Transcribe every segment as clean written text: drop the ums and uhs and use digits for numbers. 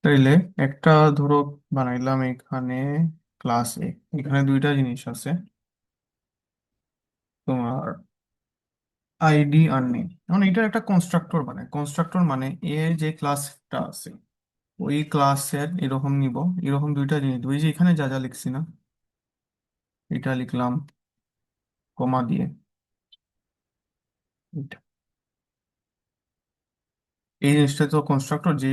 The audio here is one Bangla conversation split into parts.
তাইলে একটা ধরো বানাইলাম এখানে ক্লাসে, এখানে দুইটা জিনিস আছে, তোমার আইডি আর নেম। এখন এটার একটা কনস্ট্রাক্টর বানাই। কনস্ট্রাক্টর মানে এ যে ক্লাসটা আছে ওই ক্লাসের এরকম নিব, এরকম দুইটা জিনিস ওই যে এখানে যা যা লিখছি না, এটা লিখলাম কমা দিয়ে, এটা এই জিনিসটা তো কনস্ট্রাক্টর, যে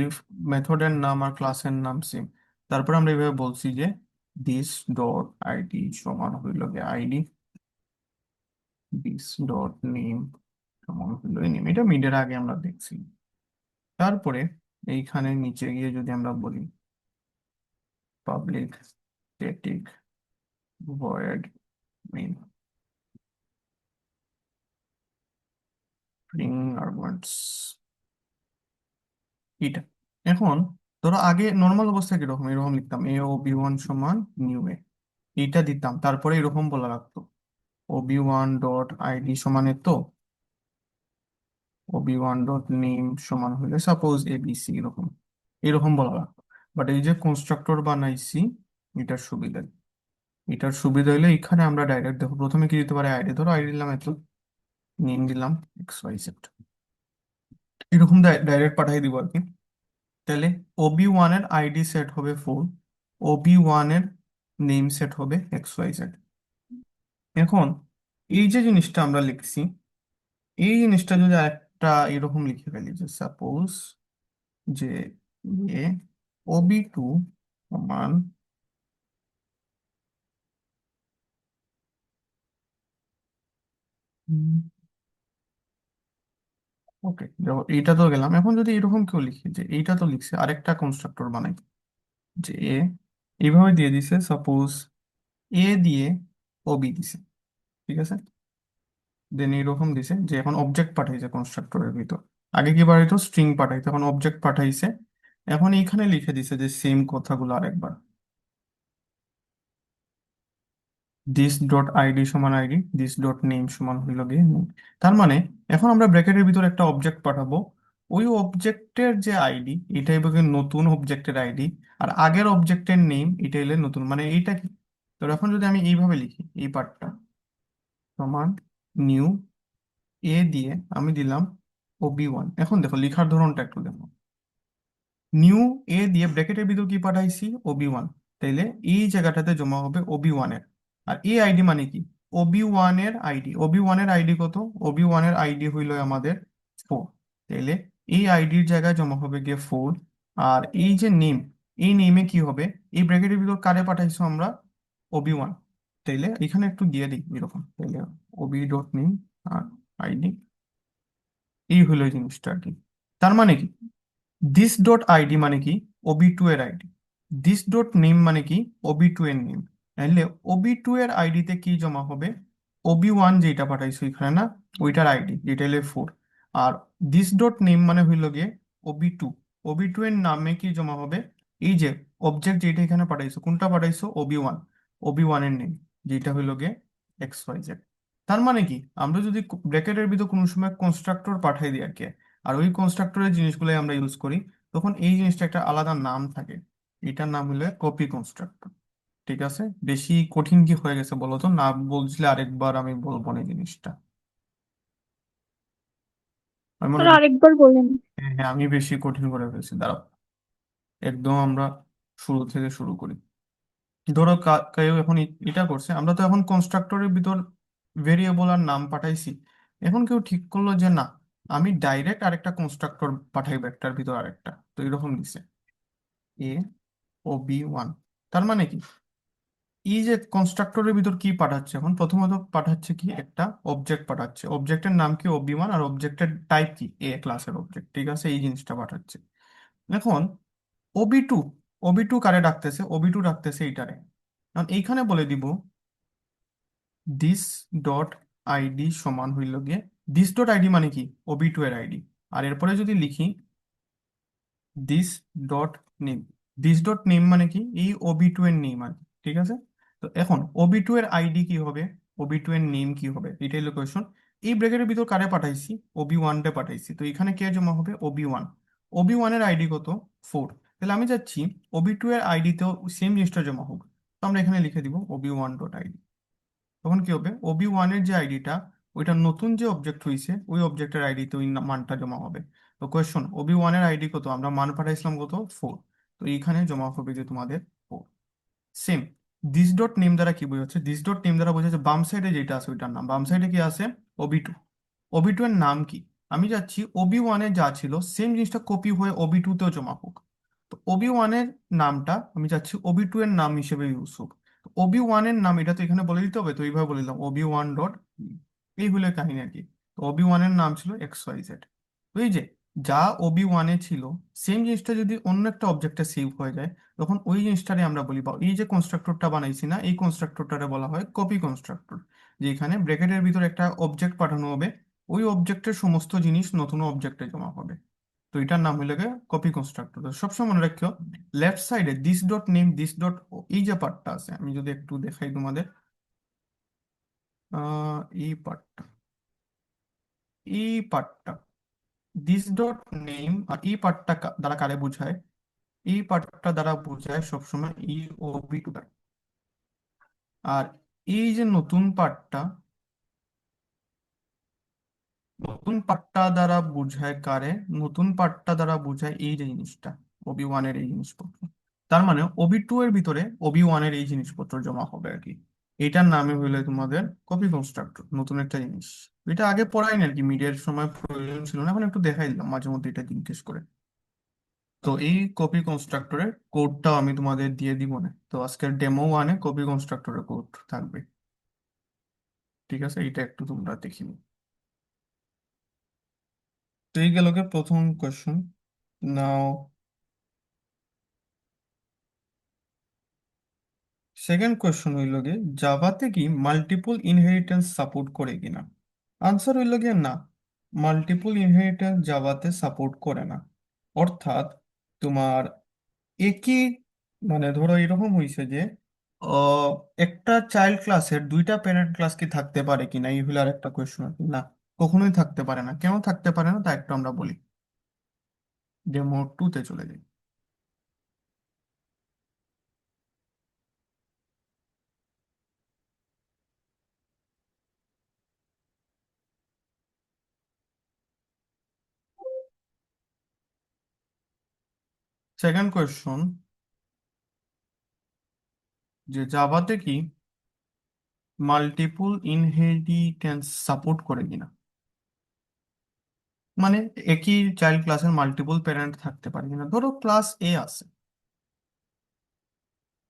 মেথডের নাম আর ক্লাসের নাম সেম। তারপর আমরা এইভাবে বলছি যে দিস ডট আইডি সমান হইল গিয়ে আইডি, দিস ডট নেম সমান হইল নেম। এটা মিডের আগে আমরা দেখছি। তারপরে এইখানে নিচে গিয়ে যদি আমরা বলি public static void main string arguments, এটা এখন ধরো আগে নর্মাল অবস্থায় কিরকম, এরকম লিখতাম এ ও বি ওয়ান সমান নিউ এ, এইটা দিতাম, তারপরে এরকম বলা লাগতো ও বি ওয়ান ডট আইডি সমান তো ও বি ওয়ান ডট নেম সমান হলে সাপোজ এ বি সি, এরকম এরকম বলা লাগতো। বাট এই যে কনস্ট্রাক্টর বানাইছি, এটার সুবিধা এটার সুবিধা হলো এখানে আমরা ডাইরেক্ট দেখো প্রথমে কি দিতে পারে, আইডি ধরো আইডি দিলাম এত, নেম দিলাম এক্স ওয়াই জেড, এরকম ডাইরেক্ট পাঠিয়ে দিব আর কি। তাহলে ওবি ওয়ান এর আইডি সেট হবে 4, ওবি ওয়ান এর নেম সেট হবে এক্স ওয়াই জেড। এখন এই যে জিনিসটা আমরা লিখছি, এই জিনিসটা যদি একটা এরকম লিখে ফেলি যে সাপোজ যে এ ওবি টু সমান, ওকে দেখো এইটা তো গেলাম। এখন যদি এরকম কেউ লিখে যে এইটা তো লিখছে, আরেকটা কনস্ট্রাক্টর বানাই যে এ এইভাবে দিয়ে দিছে, সাপোজ এ দিয়ে ওবি দিছে, ঠিক আছে। দেন এইরকম দিছে যে এখন অবজেক্ট পাঠাইছে কনস্ট্রাক্টরের ভিতর, আগে কি পাঠাইতো স্ট্রিং পাঠাইতো, এখন অবজেক্ট পাঠাইছে। এখন এইখানে লিখে দিছে যে সেম কথাগুলো আরেকবার, দিস ডট আইডি সমান আইডি, দিস ডট নেম সমান হইল গিয়ে name। তার মানে এখন আমরা ব্র্যাকেটের ভিতর একটা অবজেক্ট পাঠাবো, ওই অবজেক্টের যে আইডি এটাই হবে নতুন অবজেক্টের আইডি, আর আগের অবজেক্টের নেম এটা হলে নতুন, মানে এইটা কি। তো এখন যদি আমি এইভাবে লিখি এই পার্টটা সমান নিউ এ দিয়ে আমি দিলাম ওবি ওয়ান, এখন দেখো লিখার ধরনটা একটু দেখো, নিউ এ দিয়ে ব্র্যাকেটের ভিতর কি পাঠাইছি ওবি ওয়ান, তাইলে এই জায়গাটাতে জমা হবে ওবি ওয়ান এর। আর এই আইডি মানে কি, ওবি ওয়ান এর আইডি, ওবি ওয়ান এর আইডি কত, ওবি ওয়ান এর আইডি হইলো আমাদের 4, তাইলে এই আইডির জায়গায় জমা হবে গিয়ে 4। আর এই যে নেম, এই নেমে কি হবে, এই ব্র্যাকেটের ভিতর কারে পাঠাইছো আমরা ওবি ওয়ান, তাইলে এখানে একটু দিয়ে দিই এরকম, তাইলে ওবি ডট নেম আর আইডি, এই হলো এই জিনিসটা আর কি। তার মানে কি দিস ডট আইডি মানে কি ওবি টু এর আইডি, দিস ডট নেম মানে কি ওবি টু এর নেম, তাহলে ওবি টু এর আইডিতে কি জমা হবে ওবি ওয়ান যেটা পাঠাইছো এখানে না, ওইটার আইডি যেটা হলে 4। আর দিস ডট নেম মানে হইল গিয়ে ওবি টু, ওবি টু এর নামে কি জমা হবে এই যে অবজেক্ট যেটা এখানে পাঠাইছো, কোনটা পাঠাইছো ওবি ওয়ান, ওবি ওয়ান এর নেম যেটা হইল গিয়ে এক্স ওয়াই জেড। তার মানে কি আমরা যদি ব্র্যাকেটের ভিতর কোনো সময় কনস্ট্রাক্টর পাঠাই দিই আর কি, আর ওই কনস্ট্রাক্টরের জিনিসগুলোই আমরা ইউজ করি, তখন এই জিনিসটা একটা আলাদা নাম থাকে, এটার নাম হলো কপি কনস্ট্রাক্টর। ঠিক আছে, বেশি কঠিন কি হয়ে গেছে বলো তো, না বলছিলে আরেকবার আমি বলবো না এই জিনিসটা। আমি মনে আর হয় আরেকবার বলেন। হ্যাঁ হ্যাঁ, আমি বেশি কঠিন করে ফেলছি, দাঁড়াও একদম আমরা শুরু থেকে শুরু করি। ধরো কেউ এখন এটা করছে, আমরা তো এখন কনস্ট্রাক্টরের ভিতর ভেরিয়েবল আর নাম পাঠাইছি, এখন কেউ ঠিক করলো যে না আমি ডাইরেক্ট আরেকটা কনস্ট্রাক্টর পাঠাইবো একটার ভিতর আরেকটা, তো এরকম দিছে এ ও বি ওয়ান। তার মানে কি এই যে কনস্ট্রাক্টরের ভিতর কি পাঠাচ্ছে, এখন প্রথমত পাঠাচ্ছে কি একটা অবজেক্ট পাঠাচ্ছে, অবজেক্টের নাম কি ওবি ওয়ান, আর অবজেক্টের টাইপ কি এ ক্লাসের অবজেক্ট, ঠিক আছে এই জিনিসটা পাঠাচ্ছে। এখন ওবি টু, ওবি টু কারে ডাকতেছে, ওবি টু ডাকতেছে এইটারে। এখন এইখানে বলে দিব দিস ডট আইডি সমান হইল গিয়ে, দিস ডট আইডি মানে কি ওবি টু এর আইডি, আর এরপরে যদি লিখি this dot name, this dot name মানে কি এই ওবি টু এর নেম আর কি, ঠিক আছে। তো এখন ওবি টু এর আইডি কি হবে, ওবি টু এর নেম কি হবে, এটাই হলো কোয়েশন। এই ব্র্যাকেটের ভিতর কারে পাঠাইছি ওবি ওয়ান তে পাঠাইছি, তো এখানে কে জমা হবে ওবি ওয়ান, ওবি ওয়ান এর আইডি কত 4, তাহলে আমি যাচ্ছি ওবি টু এর আইডিতেও সেম জিনিসটা জমা হোক। তো আমরা এখানে লিখে দিব obi1.id। তখন কি হবে, obi1 এর যে আইডিটা, ওইটা নতুন যে অবজেক্ট হয়েছে ওই অবজেক্টের আইডিতে ওই মানটা জমা হবে। তো কোয়েশ্চন, obi1 এর আইডি কত, আমরা মান পাঠাইছিলাম কত, 4। তো এইখানে জমা হবে যে তোমাদের 4। সেম, দিস ডট নেম দ্বারা কি বোঝাচ্ছে, দিস ডট নেম দ্বারা বোঝাচ্ছে বাম সাইডে যেটা আছে ওইটার নাম। বাম সাইডে কি আছে, ওবি টু। ওবি টু এর নাম কি, আমি যাচ্ছি obi1 এ যা ছিল সেম জিনিসটা কপি হয়ে obi2 তেও জমা হোক। তো obi1 এর নামটা আমি যাচ্ছি obi2 এর নাম হিসেবে ইউজ হোক। obi1 এর নাম এটা তো এখানে বলে দিতে হবে, তো এইভাবে বলে দিলাম obi1 ডট, এই হলো কাহিনী আর কি। তো obi1 এর নাম ছিল XYZ। তো এই যে যা obi1 এ ছিল সেম জিনিসটা যদি অন্য একটা অবজেক্টে সেভ হয়ে যায়, তখন ওই জিনিসটারে আমরা বলি, বা এই যে কনস্ট্রাক্টরটা বানাইছি না, এই কনস্ট্রাক্টরটারে বলা হয় কপি কনস্ট্রাক্টর। যে এখানে ব্র্যাকেটের ভিতরে একটা অবজেক্ট পাঠানো হবে, ওই অবজেক্টের সমস্ত জিনিস নতুন অবজেক্টে জমা হবে। তো এটার নাম হইলে কপি কনস্ট্রাক্টর। সবসময় মনে রাখো, লেফট সাইডে this dot name, this dot, এই যে পার্টটা আছে, আমি যদি একটু দেখাই তোমাদের, এই পার্টটা, এই পার্টটা, দিস ডট নেম আর এই পার্টটা দ্বারা কারে বোঝায়, এই পার্টটা দ্বারা বোঝায় সবসময় ই ওবি টু। আর এই যে নতুন পার্টটা, নতুন পার্টটা দ্বারা বোঝায় কারে, নতুন পার্টটা দ্বারা বোঝায় এই যে জিনিসটা, obi1 এর এই জিনিসপত্র। তার মানে obi2 এর ভিতরে obi1 এর এই জিনিসপত্র জমা হবে আর কি। এটার নামে হইলে তোমাদের কপি কনস্ট্রাক্টর, নতুন একটা জিনিস। এটা আগে পড়াই না আর কি, মিডিয়ার সময় প্রয়োজন ছিল না, এখন একটু দেখাই দিলাম মাঝে মধ্যে এটা জিজ্ঞেস করে। তো এই কপি কনস্ট্রাক্টরের কোডটাও আমি তোমাদের দিয়ে দিব না, তো আজকের ডেমো 1-এ কপি কনস্ট্রাক্টরের কোড থাকবে। ঠিক আছে, এটা একটু তোমরা দেখি নিও। তো এই গেল প্রথম কোয়েশ্চন। নাও সেকেন্ড কোয়েশ্চন হইল গিয়ে, জাভাতে কি মাল্টিপল ইনহেরিটেন্স সাপোর্ট করে কিনা। আনসার হইল গিয়ে না, মাল্টিপল ইনহেরিটেন্স জাভাতে সাপোর্ট করে না। অর্থাৎ তোমার একই, মানে ধরো এরকম হয়েছে যে আহ, একটা চাইল্ড ক্লাসের দুইটা প্যারেন্ট ক্লাস কি থাকতে পারে কিনা, এই হলো আর একটা কোয়েশ্চন আর কি। না, কখনোই থাকতে পারে না। কেন থাকতে পারে না তা একটু আমরা বলি, ডেমো 2-তে চলে যাই। সেকেন্ড কোয়েশ্চন, যে জাভাতে কি মাল্টিপল ইনহেরিটেন্স সাপোর্ট করে কিনা, মানে একই চাইল্ড ক্লাসের মাল্টিপল প্যারেন্ট থাকতে পারে কিনা। ধরো ক্লাস এ আছে,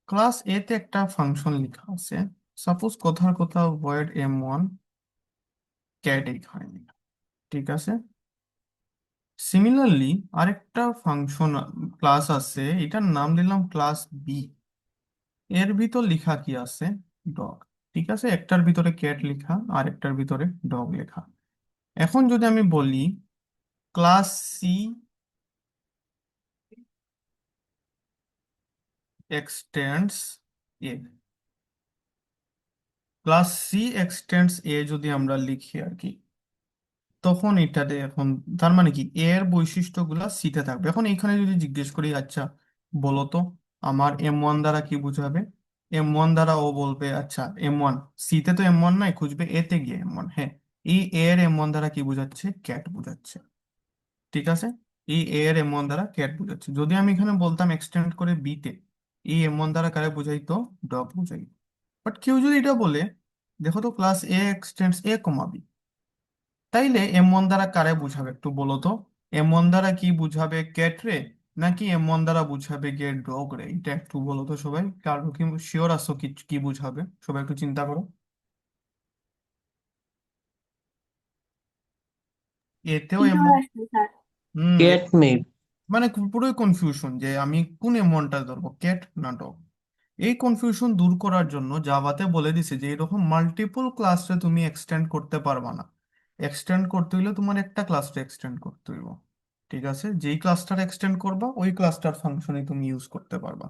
ক্লাস এ তে একটা ফাংশন লেখা আছে, সাপোজ কোথাও কোথাও ভয়েড m1 ক্যাট, এইখানে ঠিক আছে। সিমিলারলি আরেকটা ফাংশন ক্লাস আছে, এটার নাম দিলাম ক্লাস বি। এর ভিতর লেখা কি আছে, ডগ। ঠিক আছে, একটার ভিতরে ক্যাট লেখা আর একটার ভিতরে ডগ লেখা। এখন যদি আমি বলি ক্লাস সি এক্সটেন্ডস এ, ক্লাস সি এক্সটেন্ডস এ যদি আমরা লিখি আর কি, তখন এটাতে এখন তার মানে কি এর বৈশিষ্ট্যগুলা সিতে থাকবে। এখন এখানে যদি জিজ্ঞেস করি, আচ্ছা বলো তো আমার m1 দ্বারা কি বোঝাবে, m1 দ্বারা ও বলবে আচ্ছা m1, সিতে তো m1 নাই, খুঁজবে এতে গিয়ে m1। হ্যাঁ, এই এর m1 দ্বারা কি বোঝাচ্ছে, ক্যাট বোঝাচ্ছে। ঠিক আছে, এই এর m1 দ্বারা ক্যাট বোঝাচ্ছে। যদি আমি এখানে বলতাম এক্সটেন্ড করে বিতে, এই m1 দ্বারা কারে বোঝাইতো, ডগ বোঝাই। বাট কেউ যদি এটা বলে, দেখো তো ক্লাস এ এক্সটেন্ডস এ কমা বি, তাইলে m1 দ্বারা কারে বুঝাবে একটু বলো তো। m1 দ্বারা কি বুঝাবে, ক্যাট রে, নাকি m1 দ্বারা বুঝাবে গিয়ে ডগ রে, এটা একটু বলো তো সবাই, কারো কি শিওর আছো কি কি বুঝাবে, সবাই একটু চিন্তা করো। এতেও শিওর এমন, আসবে স্যার। হম, ক্যাট মেপ। মানে পুরোই কনফিউশন যে আমি কোন m1টা ধরবো, ক্যাট না ডগ। এই কনফিউশন দূর করার জন্য জাভাতে বলে দিছে যে এরকম মাল্টিপল ক্লাসে তুমি এক্সটেন্ড করতে পারবা না। এক্সটেন্ড করতে হইলে তোমার একটা ক্লাসটা এক্সটেন্ড করতে হইব। ঠিক আছে, যেই ক্লাসটার এক্সটেন্ড করবা ওই ক্লাসটার ফাংশনই তুমি ইউজ করতে পারবা।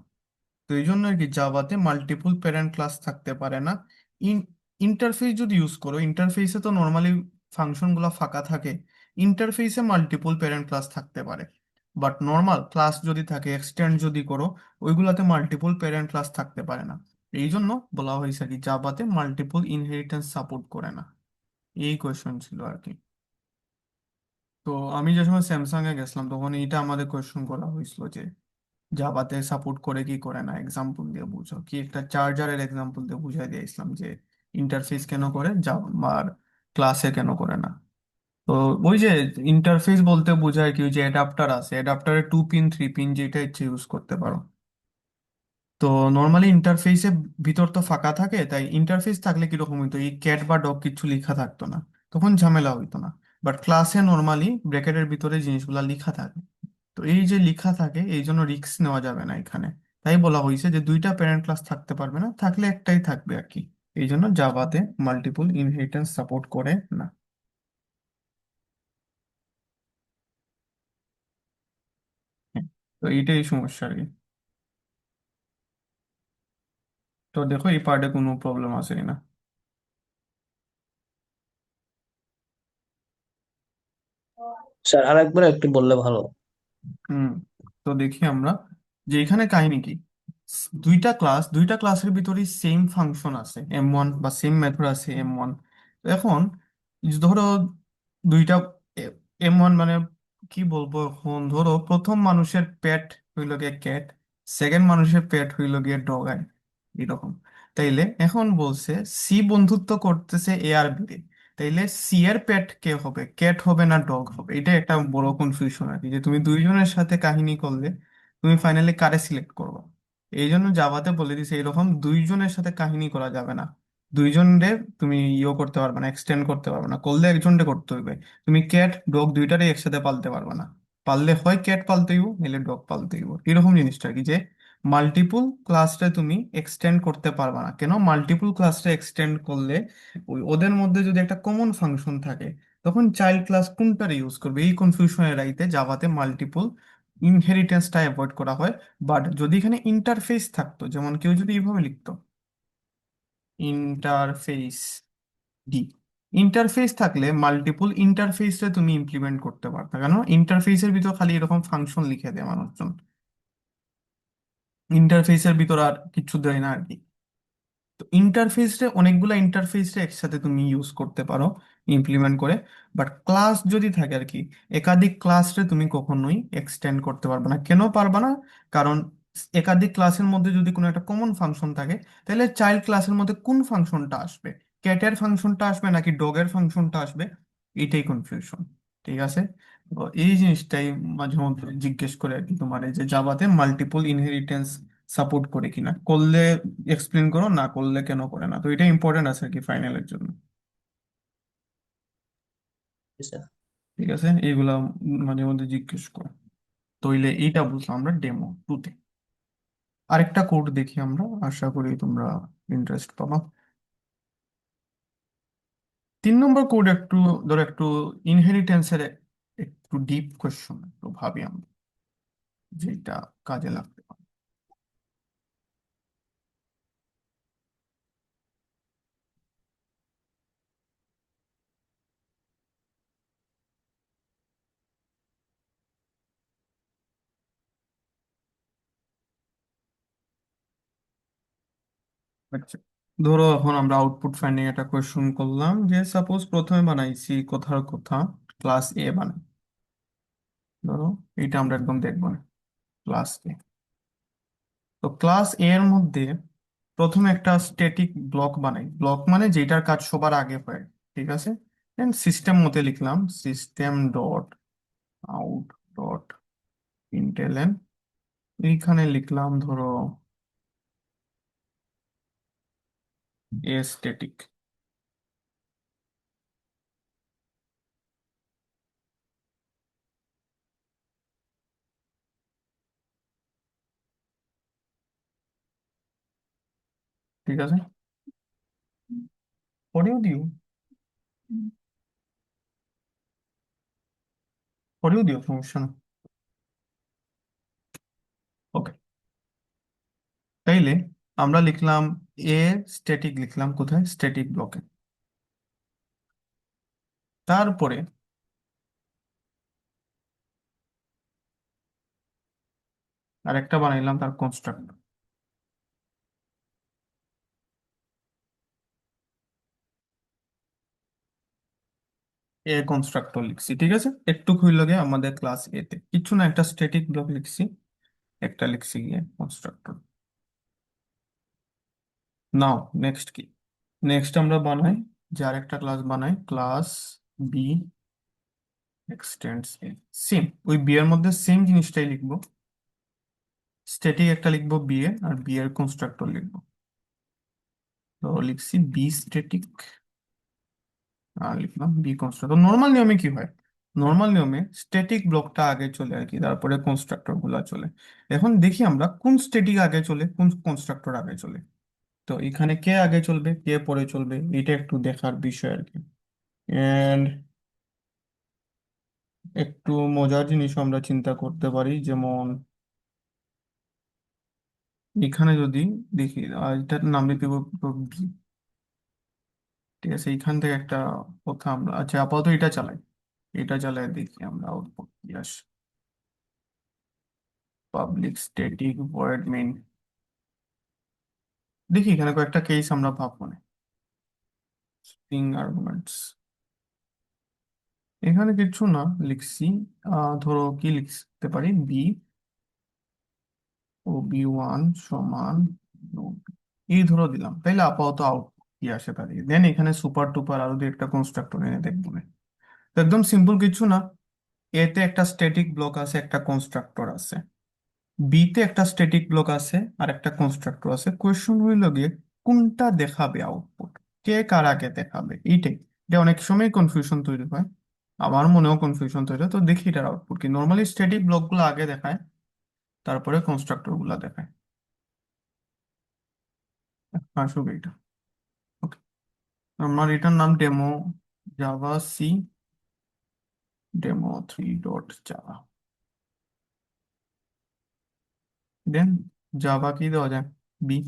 তো এই জন্য আর কি জাভাতে মাল্টিপল প্যারেন্ট ক্লাস থাকতে পারে না। ইন ইন্টারফেস যদি ইউজ করো, ইন্টারফেসে তো নর্মালি ফাংশনগুলো ফাঁকা থাকে, ইন্টারফেসে মাল্টিপল প্যারেন্ট ক্লাস থাকতে পারে। বাট নর্মাল ক্লাস যদি থাকে, এক্সটেন্ড যদি করো, ওইগুলাতে মাল্টিপল প্যারেন্ট ক্লাস থাকতে পারে না। এই জন্য বলা হয়েছে কি জাভাতে মাল্টিপল ইনহেরিটেন্স সাপোর্ট করে না। এই কোয়েশ্চেন ছিল আর কি। তো আমি যে সময় স্যামসাং এ গেছিলাম তখন এইটা আমাদের কোয়েশ্চেন করা হয়েছিল যে জাভাতে সাপোর্ট করে কি করে না, এক্সাম্পল দিয়ে বুঝো কি, একটা চার্জারের এক্সাম্পল দিয়ে বুঝাই দিয়েছিলাম যে ইন্টারফেস কেন করে জাভা আর ক্লাসে কেন করে না। তো ওই যে ইন্টারফেস বলতে বোঝায় কি, ওই যে অ্যাডাপ্টার আছে, অ্যাডাপ্টারে 2 পিন 3 পিন যেটা ইচ্ছে ইউজ করতে পারো। তো নর্মালি ইন্টারফেসে ভিতর তো ফাঁকা থাকে, তাই ইন্টারফেস থাকলে কিরকম হইতো, এই ক্যাট বা ডগ কিছু লেখা থাকতো না, তখন ঝামেলা হইতো না। বাট ক্লাসে নর্মালি ব্র্যাকেটের ভিতরে জিনিসগুলো লেখা থাকে। তো এই যে লেখা থাকে এই জন্য রিস্ক নেওয়া যাবে না এখানে। তাই বলা হয়েছে যে দুইটা প্যারেন্ট ক্লাস থাকতে পারবে না, থাকলে একটাই থাকবে আর কি। এই জন্য জাভাতে মাল্টিপল ইনহেরিটেন্স সাপোর্ট করে না। হ্যাঁ, তো এইটাই সমস্যা আর কি। তো দেখো এই পার্টে কোনো প্রবলেম আছে কিনা। স্যার আর একবার একটু বললে ভালো। হুম। তো দেখি আমরা যে এখানে কাহিনী কি, দুইটা ক্লাসের ভিতরে সেম ফাংশন আছে M1, বা সেম মেথড আছে M1। এখন ধরো দুইটা M1 মানে কি বলবো, এখন ধরো প্রথম মানুষের পেট হইল গিয়ে ক্যাট, সেকেন্ড মানুষের পেট হইল গিয়ে ডগাই, এরকম। তাইলে এখন বলছে সি বন্ধুত্ব করতেছে এ আর বি তে, তাইলে সি এর পেট কে হবে, ক্যাট হবে না ডগ হবে? এটা একটা বড় কনফিউশন আর কি, যে তুমি দুইজনের সাথে কাহিনী করলে তুমি ফাইনালি কারে সিলেক্ট করবে। এই জন্য জাভাতে বলে দিছে এরকম দুইজনের সাথে কাহিনী করা যাবে না। দুইজনরে তুমি ইয়ে করতে পারবে না, এক্সটেন্ড করতে পারবে না, করলে একজনকে করতে হইবে। তুমি ক্যাট ডগ দুইটারই একসাথে পালতে পারবে না। পাললে হয় ক্যাট পালতে হইব, নাহলে ডগ পালতে হইব, এরকম জিনিসটা আর কি। যে মাল্টিপুল ক্লাসটা তুমি এক্সটেন্ড করতে পারবে না। কেন মাল্টিপুল ক্লাসটা এক্সটেন্ড করলে ওদের মধ্যে যদি একটা কমন ফাংশন থাকে, তখন চাইল্ড ক্লাস কোনটার ইউজ করবে, এই কনফিউশনের রাইতে জাভাতে মাল্টিপল ইনহেরিটেন্সটা অ্যাভয়েড করা হয়। বাট যদি এখানে ইন্টারফেস থাকতো, যেমন কেউ যদি এইভাবে লিখতো ইন্টারফেস ডি, ইন্টারফেস থাকলে মাল্টিপল ইন্টারফেসে তুমি ইমপ্লিমেন্ট করতে পারবে। কেন ইন্টারফেসের ভিতর খালি এরকম ফাংশন লিখে দেয় মানুষজন, ইন্টারফেসের ভিতর আর কিছু দেয় না আর কি। তো ইন্টারফেসে অনেকগুলা ইন্টারফেসে একসাথে তুমি ইউজ করতে পারো ইমপ্লিমেন্ট করে। বাট ক্লাস যদি থাকে আর কি, একাধিক ক্লাসে তুমি কখনোই এক্সটেন্ড করতে পারবে না। কেন পারবে না? কারণ একাধিক ক্লাসের মধ্যে যদি কোনো একটা কমন ফাংশন থাকে, তাহলে চাইল্ড ক্লাসের মধ্যে কোন ফাংশনটা আসবে, ক্যাটের ফাংশনটা আসবে নাকি ডগের ফাংশনটা আসবে, এটাই কনফিউশন। ঠিক আছে। তো এই জিনিসটাই মাঝে মধ্যে জিজ্ঞেস করে আর কি তোমার, এই যে জাভাতে মাল্টিপল ইনহেরিটেন্স সাপোর্ট করে কিনা, করলে এক্সপ্লেন করো, না করলে কেন করে না। তো এটা ইম্পর্টেন্ট আছে আর কি ফাইনালের জন্য। স্যার ঠিক আছে, এইগুলা মাঝে মধ্যে জিজ্ঞেস করো। তইলে এইটা বুঝলাম আমরা ডেমো 2-তে। আরেকটা কোড দেখি আমরা, আশা করি তোমরা ইন্টারেস্ট পাবা। 3 নম্বর কোড একটু, ধরো একটু ইনহেরিটেন্সের একটু ডিপ কোয়েশ্চন, একটু ভাবি আমরা যেটা কাজে লাগতে পারে। আচ্ছা, ধরো এখন আমরা আউটপুট ফাইন্ডিং একটা কোয়েশ্চন করলাম, যে সাপোজ প্রথমে বানাইছি কোথার কথা ক্লাস এ বানাই। ধরো এইটা আমরা একদম দেখবো না, ক্লাস এ। তো ক্লাস এ এর মধ্যে প্রথমে একটা স্ট্যাটিক ব্লক বানাই, ব্লক মানে যেটার কাজ সবার আগে হয়। ঠিক আছে। দেন সিস্টেম মতে লিখলাম system dot out dot println, এইখানে লিখলাম ধরো এ স্ট্যাটিক। ঠিক আছে, পরেও দিও, পরেও দিও, সমস্যা না। ওকে। তাইলে আমরা লিখলাম এ স্ট্যাটিক, লিখলাম কোথায়, স্ট্যাটিক ব্লকে। তারপরে আর একটা বানাইলাম তার কনস্ট্রাক্টর। এ কনস্ট্রাক্টর লিখছি, ঠিক আছে। একটু হইল গিয়ে আমাদের ক্লাস এতে কিছু না, একটা স্ট্যাটিক ব্লক লিখছি, একটা লিখছি গিয়ে কনস্ট্রাক্টর। নাও নেক্সট কি, নেক্সট আমরা বানাই যে আরেকটা ক্লাস বানাই, ক্লাস বি এক্সটেন্ডস এ। সেম ওই বি এর মধ্যে সেম জিনিসটাই লিখবো, স্ট্যাটিক একটা লিখবো বি এর, আর বি এর কনস্ট্রাক্টর লিখবো। তো লিখছি বি স্ট্যাটিক, আর লিখলাম বি কনস্ট্রাক্টর। নর্মাল নিয়মে কি হয়, নর্মাল নিয়মে স্ট্যাটিক ব্লকটা আগে চলে আর কি, তারপরে কনস্ট্রাক্টর গুলা চলে। এখন দেখি আমরা কোন স্ট্যাটিক আগে চলে, কোন কনস্ট্রাক্টর আগে চলে। তো এখানে কে আগে চলবে কে পরে চলবে এটা একটু দেখার বিষয় আর কি। এন্ড একটু মজার জিনিস আমরা চিন্তা করতে পারি, যেমন এখানে যদি দেখি এটার নাম দিতে হবে বি, ঠিক আছে। এইখান থেকে একটা কথা আমরা, আচ্ছা আপাতত এটা চালাই, এটা চালাই দেখি আমরা আউটপুট কি আসে। পাবলিক স্ট্যাটিক ভয়েড মেইন, দেখি এখানে কয়েকটা কেস আমরা ভাববো না। স্ট্রিং আর্গুমেন্টস, এখানে কিছু না লিখছি। ধরো কি লিখতে পারি, বি ও বি ওয়ান সমান এই ধরো দিলাম, তাইলে আপাতত আউটপুট কি আসে পারি। দেন এখানে সুপার টুপার আরো দুই একটা কনস্ট্রাক্টর এনে দেখবো না। তো একদম সিম্পল কিছু না, এতে একটা স্ট্যাটিক ব্লক আছে, একটা কনস্ট্রাক্টর আছে। বিতে একটা স্ট্যাটিক ব্লক আছে আর একটা কনস্ট্রাক্টর আছে। কোয়েশ্চন হইল গিয়ে কোনটা দেখাবে আউটপুট, কে কার আগে দেখাবে, এইটাই। এটা অনেক সময় কনফিউশন তৈরি হয়, আমার মনেও কনফিউশন তৈরি হয়। তো দেখি এটার আউটপুট কি। নর্মালি স্ট্যাটিক ব্লক গুলো আগে দেখায়, তারপরে কনস্ট্রাক্টর গুলা দেখায়। আসবে এটা। ওকে, আমার এটার নাম ডেমো জাভা সি, demo3.java। দেন জাভা কি দেওয়া যায়, বি।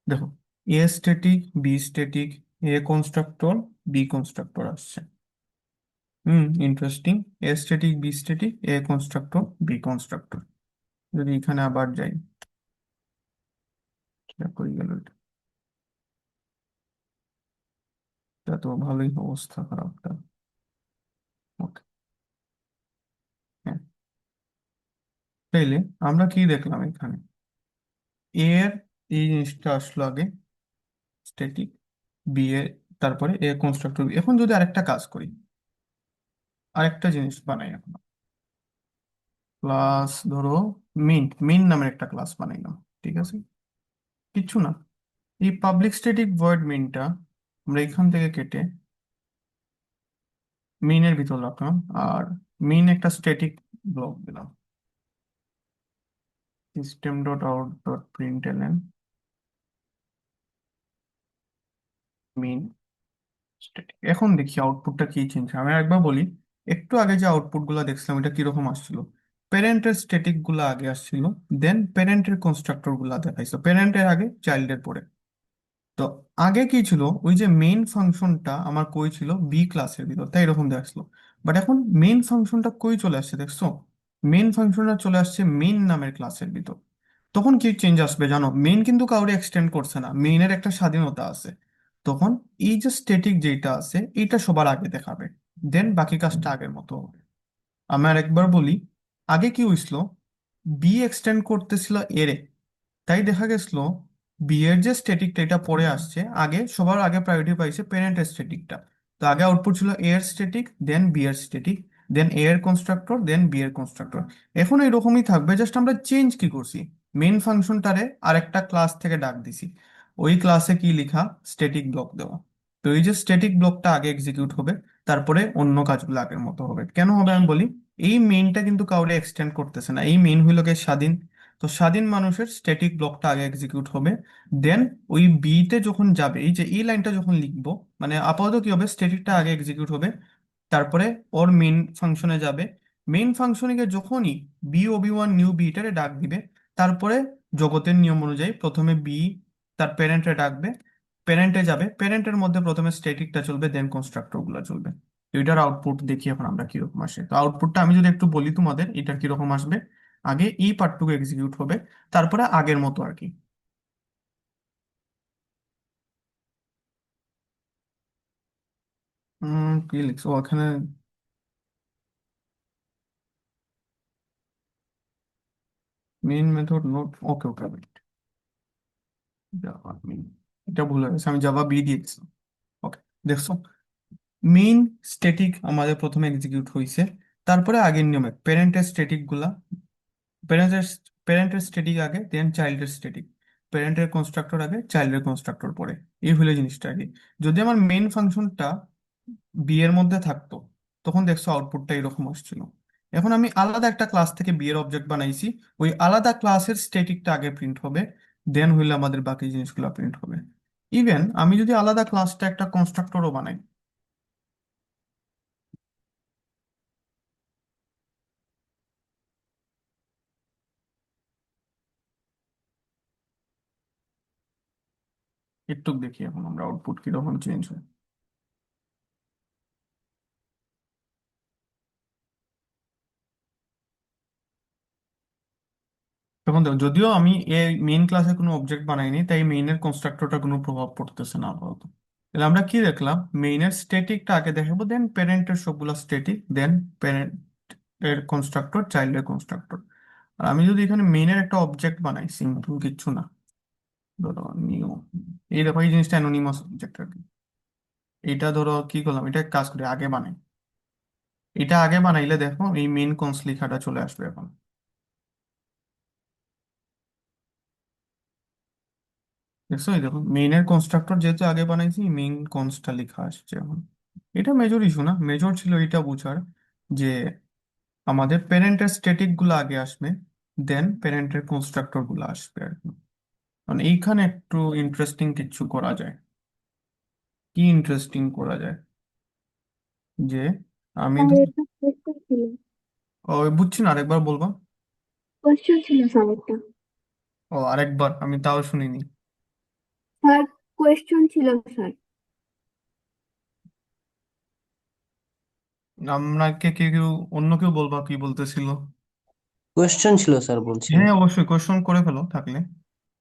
দেখো এ স্ট্যাটিক বি স্ট্যাটিক, এ কনস্ট্রাক্টর বি কনস্ট্রাক্টর আসছে। ইন্টারেস্টিং। এ স্ট্যাটিক বি স্ট্যাটিক, এ কনস্ট্রাক্টর বি কনস্ট্রাক্টর। যদি এখানে আবার যাই, এটা কই গেল এটা, এটা তো ভালোই অবস্থা খারাপ। ওকে, হ্যাঁ। তাইলে আমরা কি দেখলাম এখানে, এর এই জিনিসটা আসলো আগে স্ট্যাটিক, বি এ, তারপরে এ কনস্ট্রাক্টর। এখন যদি আরেকটা কাজ করি, আরেকটা জিনিস বানাই এখন, ক্লাস ধরো মিন, মিন নামের একটা ক্লাস বানাইলাম, ঠিক আছে। কিচ্ছু না, এই পাবলিক স্ট্যাটিক ভয়েড মিনটা আমরা এখান থেকে কেটে মিনের ভিতর রাখলাম, আর মিন একটা স্ট্যাটিক ব্লক দিলাম, system dot out dot print L N main static. এখন দেখি আউটপুটটা কি চেঞ্জ। আমি একবার বলি, একটু আগে যে আউটপুট গুলা দেখছিলাম এটা কিরকম আসছিল, প্যারেন্টের স্ট্যাটিক গুলা আগে আসছিল, দেন প্যারেন্টের কনস্ট্রাক্টর গুলা দেখাইছো, প্যারেন্টের আগে চাইল্ডের পরে। তো আগে কি ছিল, ওই যে মেইন ফাংশনটা আমার কই ছিল বি ক্লাসের ভিতর, তাই এরকম দেখছিল। বাট এখন মেইন ফাংশনটা কই চলে আসছে দেখছো, মেইন ফাংশনটা চলে আসছে মেইন নামের ক্লাসের ভিতর। তখন কি চেঞ্জ আসবে জানো, মেইন কিন্তু কাউরে এক্সটেন্ড করছে না, মেইনের একটা স্বাধীনতা আছে। তখন এই যে স্ট্যাটিক যেটা আছে এইটা সবার আগে দেখাবে, দেন বাকি কাজটা আগের মতো হবে। আমি একবার বলি, আগে কি হইছিল, বি এক্সটেন্ড করতেছিল এরে, তাই দেখা গেছিল বি এর যে স্ট্যাটিকটা এটা পরে আসছে, আগে সবার আগে প্রায়োরিটি পাইছে প্যারেন্টের স্ট্যাটিকটা। তো আগে আউটপুট ছিল এ এর স্ট্যাটিক, দেন বি এর স্ট্যাটিক, দেন এ এর কনস্ট্রাক্টর, দেন বি এর কনস্ট্রাক্টর। এখন এরকমই থাকবে, জাস্ট আমরা চেঞ্জ কি করছি, মেইন ফাংশনটারে আরেকটা ক্লাস থেকে ডাক দিছি, ওই ক্লাসে কি লিখা, স্ট্যাটিক ব্লক দেওয়া। তো এই যে স্ট্যাটিক ব্লকটা আগে এক্সিকিউট হবে, তারপরে অন্য কাজগুলো আগের মতো হবে। কেন হবে আমি বলি, এই মেইনটা কিন্তু কাউরে এক্সটেন্ড করতেছে না, এই মেইন হইল গিয়ে স্বাধীন। তো স্বাধীন মানুষের স্ট্যাটিক ব্লকটা আগে এক্সিকিউট হবে, দেন ওই বি তে যখন যাবে, এই যে এই লাইনটা যখন লিখবো, মানে আপাতত কি হবে, স্ট্যাটিকটা আগে এক্সিকিউট হবে, তারপরে ওর মেইন ফাংশনে যাবে। মেইন ফাংশনে গিয়ে যখনই বি ও বি ওয়ান নিউ বি এটারে ডাক দিবে, তারপরে জগতের নিয়ম অনুযায়ী প্রথমে বি তার প্যারেন্টে ডাকবে, প্যারেন্টে যাবে, প্যারেন্টের মধ্যে প্রথমে স্ট্যাটিকটা চলবে, দেন কনস্ট্রাক্টর গুলো চলবে। তো এটার আউটপুট দেখি এখন আমরা কিরকম আসে। তো আউটপুটটা আমি যদি একটু বলি তোমাদের, এটা কিরকম আসবে। আগে এই পার্টটুকু এক্সিকিউট হবে, তারপরে আগের মতো আর কি। কি লিখছো ওখানে? মেইন মেথড নোট, ওকে ওকে, জাভা মেইন, এটা ভুল হয়ে গেছে, আমি জাভা বি দিয়েছি। ওকে, দেখছো, মেইন স্ট্যাটিক আমাদের প্রথমে এক্সিকিউট হয়েছে, তারপরে আগের নিয়মে প্যারেন্টের স্ট্যাটিক গুলা, প্যারেন্টের প্যারেন্টের স্ট্যাটিক আগে, দেন চাইল্ডের স্ট্যাটিক, প্যারেন্টের কনস্ট্রাক্টর আগে, চাইল্ডের কনস্ট্রাক্টর পরে, এই হলো জিনিসটা আর কি। যদি আমার মেইন ফাংশনটা বি এর মধ্যে থাকতো, তখন দেখছো আউটপুটটা এরকম আসছিল। এখন আমি আলাদা একটা ক্লাস থেকে বি এর অবজেক্ট বানাইছি, ওই আলাদা ক্লাসের স্ট্যাটিকটা আগে প্রিন্ট হবে, দেন হইলে আমাদের বাকি জিনিসগুলো প্রিন্ট হবে। ইভেন আমি যদি আলাদা ক্লাসটা একটা কনস্ট্রাক্টরও বানাই, একটু দেখি এখন আমরা আউটপুট কিরকম চেঞ্জ হয়। তখন দেখো, যদিও আমি এই মেইন ক্লাসে কোনো অবজেক্ট বানাইনি, তাই মেইনের কনস্ট্রাক্টরটা কোনো প্রভাব পড়তেছে না আপাতত। তাহলে আমরা কি দেখলাম, মেইনের স্ট্যাটিকটা আগে দেখাবো, দেন প্যারেন্টের সবগুলো স্ট্যাটিক, দেন প্যারেন্ট এর কনস্ট্রাক্টর, চাইল্ডের কনস্ট্রাক্টর। আর আমি যদি এখানে মেইনের একটা অবজেক্ট বানাই, সিম্পল কিচ্ছু না, ধরো নিউ, এই দেখো এই জিনিসটা অ্যানোনিমাস অবজেক্ট আর কি। এটা ধরো কি করলাম, এটা কাজ করে আগে বানাই, এটা আগে বানাইলে দেখো এই মেইন কনস লেখাটা চলে আসবে এখন। দেখছো, এই দেখো মেইনের কনস্ট্রাক্টর যেহেতু আগে বানাইছি, মেইন কনস্টটা লেখা আসছে এখন। এটা মেজর ইস্যু না, মেজর ছিল এটা বুঝার যে আমাদের প্যারেন্টের স্ট্যাটিক গুলো আগে আসবে, দেন প্যারেন্টের কনস্ট্রাক্টর গুলো আসবে আর কি। মানে এইখানে একটু ইন্টারেস্টিং কিছু করা যায়। কি ইন্টারেস্টিং করা যায়, যে আমি স্যার তো, একটা কোয়েশ্চেন ছিল। ও বুঝছি না, আরেকবার বলবা? কোয়েশ্চেন ছিল স্যার একটা। ও আরেকবার, আমি তাও শুনিনি। স্যার কোয়েশ্চেন ছিল স্যার। আপনাকে কেউ কেউ, অন্য কেউ বলবা কি বলতেছিল? কোয়েশ্চেন ছিল স্যার বলছিলাম। হ্যাঁ অবশ্যই, কোশ্চেন করে ফেলো থাকলে।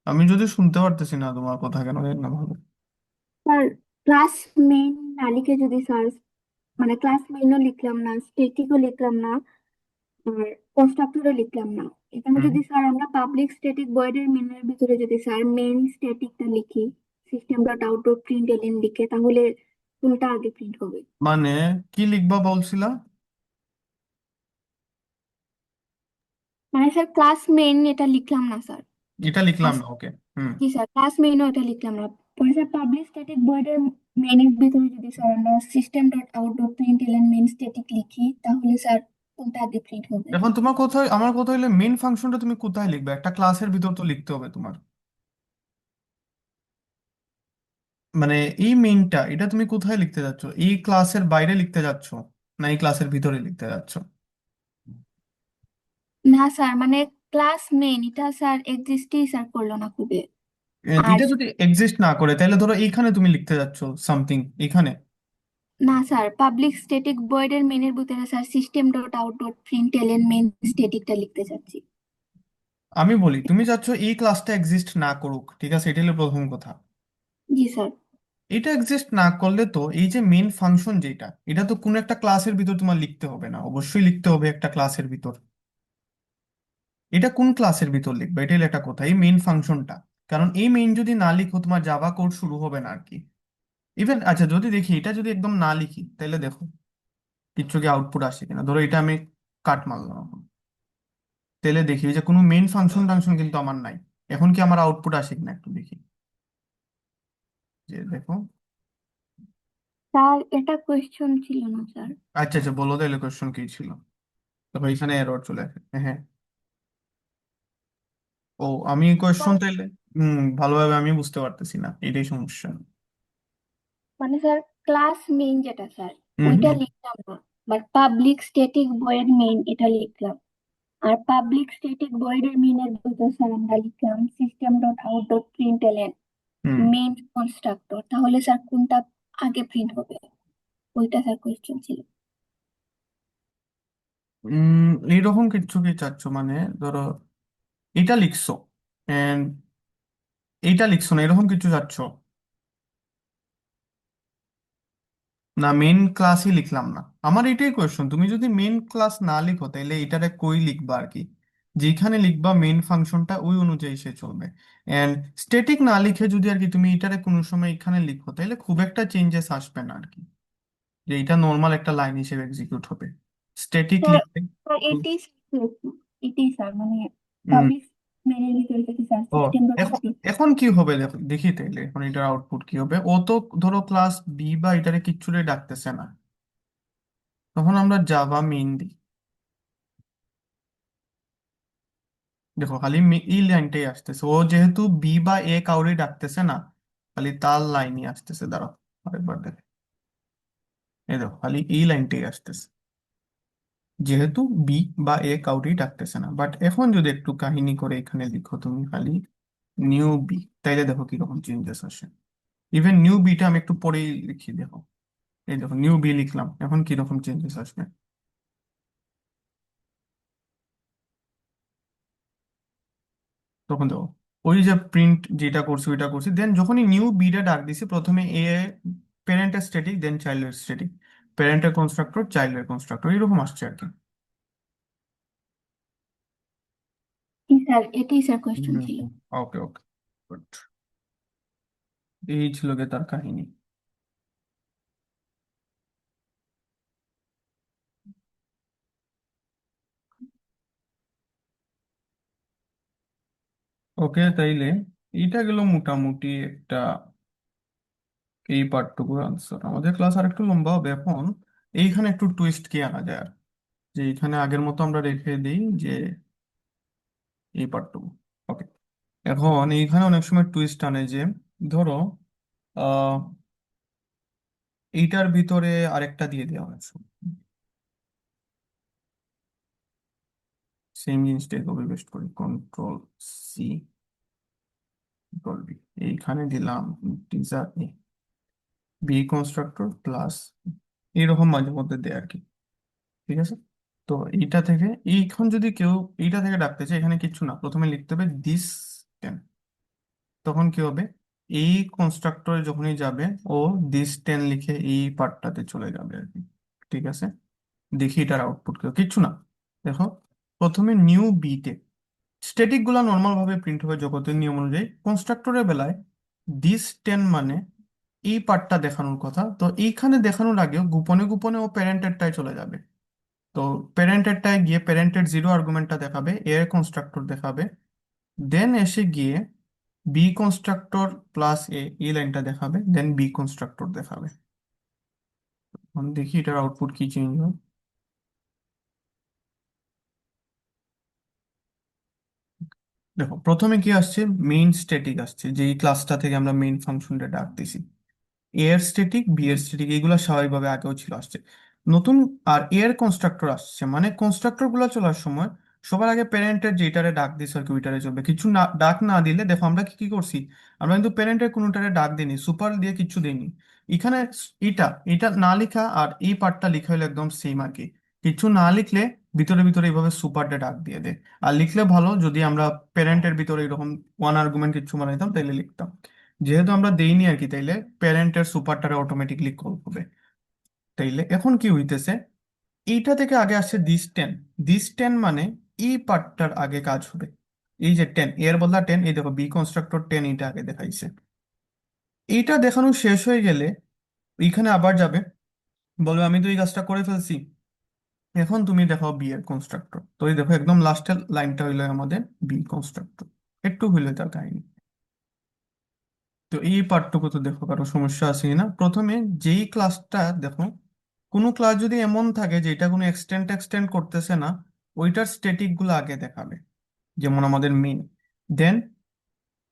আমি যদি শুনতে পারতেছি না তোমার কথা, কেন জানি না ভালো। স্যার ক্লাস মেইন না লিখে যদি স্যার, মানে ক্লাস মেইনও লিখলাম না, স্ট্যাটিকও লিখলাম না, আর কনস্ট্রাক্টরও লিখলাম না, এখানে হুম। যদি স্যার আমরা পাবলিক স্ট্যাটিক ভয়েডের মেইনের ভিতরে যদি স্যার মেইন স্ট্যাটিকটা লিখি, system dot out dot print LN লিখে, তাহলে কোনটা আগে প্রিন্ট হবে? মানে কি লিখবা বলছিলা? মানে স্যার ক্লাস মেইন এটা লিখলাম না স্যার। এটা লিখলাম না, ওকে। হুম। জি স্যার, ক্লাস মেইনও এটা লিখলাম না। পরে স্যার পাবলিক স্ট্যাটিক ভয়েডের মেইনের ভিতরে যদি স্যার আমরা system dot out dot print LN main static লিখি, তাহলে স্যার কোনটা আগে প্রিন্ট হবে? এখন তোমার কোথায়, আমার কথা হইলে মেইন ফাংশনটা তুমি কোথায় লিখবে? একটা ক্লাসের ভিতর তো লিখতে হবে তোমার। মানে এই মেইনটা, এটা তুমি কোথায় লিখতে যাচ্ছ? এই ক্লাসের বাইরে লিখতে যাচ্ছ, না এই ক্লাসের ভিতরে লিখতে যাচ্ছ? না স্যার, মানে ক্লাস মেইন এটা স্যার এক্সিস্টই স্যার করলো না খুবই। আর এটা যদি এক্সিস্ট না করে, তাহলে ধরো এইখানে তুমি লিখতে যাচ্ছ সামথিং, এখানে। না স্যার, পাবলিক স্ট্যাটিক ভয়েডের মেইনের ভিতরে sir system dot out dot print LN main স্ট্যাটিকটা লিখতে চাচ্ছি। আমি বলি, তুমি চাচ্ছ এই ক্লাসটা এক্সিস্ট না করুক, ঠিক আছে, এটা হলো প্রথম কথা। জি স্যার। এটা এক্সিস্ট না করলে তো এই যে মেইন ফাংশন যেটা, এটা তো কোনো একটা ক্লাসের ভিতর তোমার লিখতে হবে না? অবশ্যই লিখতে হবে একটা ক্লাসের ভিতর। এটা কোন ক্লাসের ভিতর লিখবে, এটা হলো একটা কথা, এই মেইন ফাংশনটা। কারণ এই মেইন যদি না লিখো, তোমার জাভা কোড শুরু হবে না আর কি। ইভেন আচ্ছা, যদি দেখি এটা যদি একদম না লিখি, তাহলে দেখো কিচ্ছু কি আউটপুট আসে কিনা। ধরো এটা আমি কাট মারলাম এখন, তাহলে দেখি যে কোনো মেইন ফাংশন টাংশন কিন্তু আমার নাই। এখন কি আমার আউটপুট আসে কিনা একটু দেখি, যে দেখো। স্যার এটা কোয়েশ্চন ছিল না স্যার। আচ্ছা আচ্ছা, বলো তাহলে কোয়েশ্চন কি ছিল। তারপর এখানে এরর চলে আসে, হ্যাঁ হ্যাঁ। ও, আমি কোয়েশ্চন স্যার তাইলে ভালোভাবে আমি বুঝতে পারতেছি না, এটাই সমস্যা। মানে স্যার ক্লাস মেইন যেটা স্যার, হুম ওইটা হুম। লিখলাম না, but public static void main এটা লিখলাম। আর পাবলিক স্ট্যাটিক ভয়েডের মেইনের ভিতর স্যার আমরা লিখলাম system dot out dot print L N hmm. Main constructor, তাহলে স্যার কোনটা আগে প্রিন্ট হবে? ওইটা স্যার কোয়েশ্চেন ছিল। এইরকম কিছু কি চাচ্ছ, মানে ধরো এটা লিখছো এন্ড এইটা লিখছো না, এরকম কিছু চাচ্ছ? না, মেইন ক্লাসই লিখলাম না, আমার এটাই কোয়েশ্চন। তুমি যদি মেইন ক্লাস না লিখো তাহলে এটারে কই লিখবা আর কি? যেখানে লিখবা মেইন ফাংশনটা ওই অনুযায়ী সে চলবে। এন্ড স্ট্যাটিক না লিখে যদি আর কি তুমি এটারে কোনো সময় এখানে লিখো তাহলে খুব একটা চেঞ্জেস আসবে না আর কি, যে এটা নর্মাল একটা লাইন হিসেবে এক্সিকিউট হবে। স্ট্যাটিক স্যার লিখলে স্যার এটাই স্যার, এটাই স্যার মানে হুম, পাবলিক মেনের ভিতরে থেকে স্যার ও সিস্টেম ডট এখন আউটপুট। এখন কি হবে দেখো, দেখি তাইলে এখন এটার আউটপুট কি হবে। ও তো ধরো ক্লাস বি বা এটারে কিচ্ছুরে ডাকতেছে না, তখন আমরা জাভা মেইন দিই। দেখো খালি এই লাইনটাই আসতেছে, ও যেহেতু বি বা এ কাউরে ডাকতেছে না, খালি তার লাইনই আসতেছে। দাঁড়াও আরেকবার দেখ, এই দেখো খালি এই লাইনটাই আসতেছে, যেহেতু বি বা এ কাউরেই ডাকতেছে না। বাট এখন যদি একটু কাহিনী করে এখানে লিখো তুমি খালি নিউ বি, তাইলে দেখো কিরকম চেঞ্জেস আসে। ইভেন নিউ বিটা আমি একটু পরেই লিখি, দেখো এই দেখো নিউ বি লিখলাম, এখন কিরকম চেঞ্জেস আসবে তখন দেখো। ওই যে প্রিন্ট যেটা করছি ওইটা করছি, দেন যখনই নিউ বিটা ডাক দিছি প্রথমে এ প্যারেন্টের স্ট্যাটিক দেন চাইল্ডের স্ট্যাটিক, প্যারেন্টের কনস্ট্রাক্টর চাইল্ডের কনস্ট্রাক্টর এরকম আসছে আর কি। স্যার এটাই স্যার কোয়েশ্চেন ছিল। ওকে ওকে, গুড। এই ছিল গে তার কাহিনী। ওকে, তাইলে এইটা গেল মোটামুটি একটা এই পার্টটুকুর আনসার। আমাদের ক্লাস আর একটু লম্বা হবে এখন। এইখানে একটু টুইস্ট কি আনা যায় আর, যে এইখানে আগের মতো আমরা রেখে দিই যে এই পার্টটুকু। ওকে, এখন এইখানে অনেক সময় টুইস্ট আনে যে ধরো আহ এইটার ভিতরে আরেকটা দিয়ে দেওয়া হয়েছে, সেম জিনিসটাই কপি পেস্ট করি, কন্ট্রোল সি কন্ট্রোল বি, এইখানে দিলাম teaser A B constructor plus, এইরকম মাঝে মধ্যে দেয় আর কি। ঠিক আছে, তো এইটা থেকে এইখন যদি কেউ এইটা থেকে ডাকতে চায়, এখানে কিচ্ছু না, প্রথমে লিখতে হবে দিস টেন। তখন কি হবে, এই কনস্ট্রাক্টরে যখনই যাবে ও দিস টেন লিখে এই পার্টটাতে চলে যাবে আর কি। ঠিক আছে, দেখি এটার আউটপুট কেউ কিচ্ছু না। দেখো প্রথমে নিউ বিতে স্ট্যাটিক গুলা নর্মাল ভাবে প্রিন্ট হবে জগতের নিয়ম অনুযায়ী, কনস্ট্রাক্টরের বেলায় দিস টেন মানে এই পার্টটা দেখানোর কথা, তো এইখানে দেখানোর আগেও গোপনে গোপনে ও প্যারেন্টেরটায় চলে যাবে। তো প্যারেন্টেরটায় গিয়ে প্যারেন্টের জিরো আর্গুমেন্টটা দেখাবে, এর কনস্ট্রাক্টর দেখাবে, দেন এসে গিয়ে বি কনস্ট্রাক্টর প্লাস এ এই লাইনটা দেখাবে, দেন বি কনস্ট্রাক্টর দেখাবে। এখন দেখি এটার আউটপুট কি চেঞ্জ হয়। দেখো প্রথমে কি আসছে, মেইন স্ট্যাটিক আসছে, যে এই ক্লাসটা থেকে আমরা মেইন ফাংশনটা ডাকতেছি। এয়ার স্ট্যাটিক বি এর স্ট্যাটিক এগুলো স্বাভাবিকভাবে আগেও ছিল, আসছে নতুন। আর এয়ার কনস্ট্রাক্টর আসছে, মানে কনস্ট্রাক্টর গুলো চলার সময় সবার আগে প্যারেন্টের যেটারে ডাক দিছে আর কি ওইটারে চলবে, কিছু না ডাক না দিলে। দেখো আমরা কি কি করছি, আমরা কিন্তু প্যারেন্টের কোনোটারে ডাক দিইনি, সুপার দিয়ে কিছু দিইনি। এখানে এটা এটা না লেখা আর এই পার্টটা লেখা হলো একদম সেম আর কি। কিছু না লিখলে ভিতরে ভিতরে এইভাবে সুপারটা ডাক দিয়ে দেয়। আর লিখলে ভালো যদি আমরা প্যারেন্টের ভিতরে এরকম ওয়ান আর্গুমেন্ট কিছু বানাইতাম তাইলে লিখতাম। যেহেতু আমরা দেইনি আর কি, তাইলে প্যারেন্টের সুপারটারে অটোমেটিকলি কল হবে। তাইলে এখন কি হইতেছে, এইটা থেকে আগে আসছে দিস টেন। দিস টেন মানে এই পার্টটার আগে কাজ হবে। এই যে টেন এর বদলা টেন, এই দেখো বি কনস্ট্রাক্টর টেন এটা আগে দেখাইছে। এইটা দেখানো শেষ হয়ে গেলে এইখানে আবার যাবে, বলবে আমি তো এই কাজটা করে ফেলছি, এখন তুমি দেখাও বি এর কনস্ট্রাক্টর। তো এই দেখো একদম লাস্টের লাইনটা হইলো আমাদের বি কনস্ট্রাক্টর, একটু হইলো তার কাহিনী। তো এই পার্টটুকু তো দেখো কারো সমস্যা আছে কিনা। প্রথমে যেই ক্লাসটা দেখো, কোনো ক্লাস যদি এমন থাকে যেটা কোনো এক্সটেন্ড এক্সটেন্ড করতেছে না, ওইটার স্ট্যাটিক গুলো আগে দেখাবে, যেমন আমাদের মেইন। দেন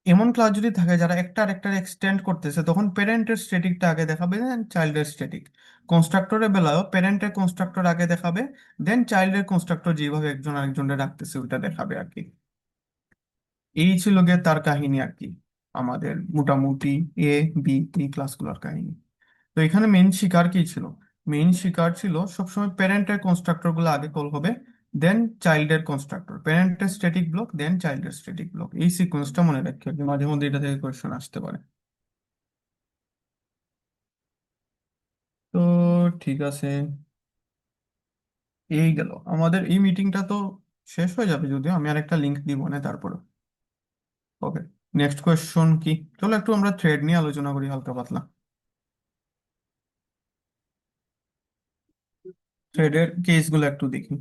এমন ক্লাস যদি থাকে যারা একটা আরেকটা এক্সটেন্ড করতেছে, তখন প্যারেন্টের স্ট্যাটিকটা আগে দেখাবে দেন চাইল্ডের স্ট্যাটিক। কনস্ট্রাক্টরের বেলায়ও প্যারেন্টের কনস্ট্রাক্টর আগে দেখাবে, দেন চাইল্ডের কনস্ট্রাক্টর যেভাবে একজন আরেকজনের রাখতেছে ওইটা দেখাবে আর কি। এই ছিল গিয়ে তার কাহিনী আর কি, আমাদের মোটামুটি এ বি এই ক্লাসগুলোর কাহিনী। তো এখানে মেন শিকার কি ছিল, মেইন শিকার ছিল সবসময় প্যারেন্টের কনস্ট্রাক্টর গুলো আগে কল হবে, দেন চাইল্ডের কনস্ট্রাক্টর, প্যারেন্টের স্ট্যাটিক ব্লক, দেন চাইল্ডের স্ট্যাটিক ব্লক। এই সিকোয়েন্সটা মনে রাখতে হবে, মাঝে মধ্যে এটা থেকে কোয়েশ্চেন আসতে পারে। তো ঠিক আছে, এই গেল আমাদের এই মিটিংটা। তো শেষ হয়ে যাবে যদিও, আমি আর একটা লিংক দিব না তারপরে। ওকে, নেক্সট কোয়েশ্চন কি? চলো একটু আমরা থ্রেড নিয়ে আলোচনা করি হালকা পাতলা। থ্রেডের কেসগুলো একটু দেখি।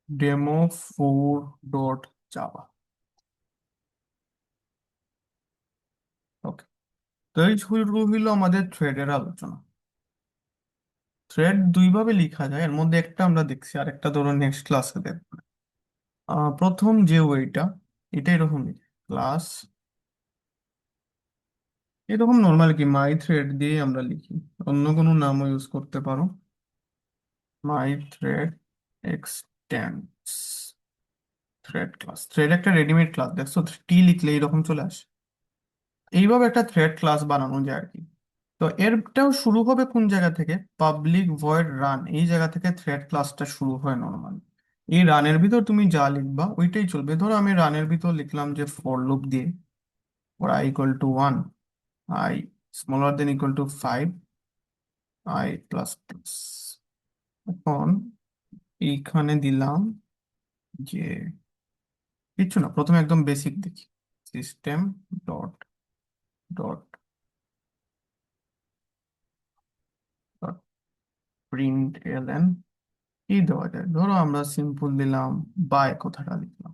demo4.java। ওকে, তো এই শুরু হইলো আমাদের থ্রেডের আলোচনা। থ্রেড দুইভাবে লেখা যায়, এর মধ্যে একটা আমরা দেখছি, আর একটা ধরো নেক্সট ক্লাসে দেখবো। প্রথম যে ওইটা, এটা এরকম ক্লাস, এরকম নর্মাল কি মাই থ্রেড দিয়ে আমরা লিখি, অন্য কোনো নামও ইউজ করতে পারো। My thread extends thread class. Thread একটা রেডিমেড ক্লাস, দেখছো টি লিখলে এরকম চলে আসে। এইভাবে একটা থ্রেড ক্লাস বানানো যায় আর কি। তো এরটাও শুরু হবে কোন জায়গা থেকে? পাবলিক ভয়েড রান, এই জায়গা থেকে থ্রেড ক্লাসটা শুরু হয় নর্মাল। এই রানের ভিতর তুমি যা লিখবা ওইটাই চলবে। ধরো আমি রানের ভিতর লিখলাম যে ফর লুপ দিয়ে for i equal to 1, i smaller than equal to 5, i plus plus. এখন এইখানে দিলাম যে কিছু না, প্রথমে একদম বেসিক দেখি, system dot dot dot print LN. কি দেওয়া যায়? ধরো আমরা সিম্পল দিলাম বাই কথাটা লিখলাম।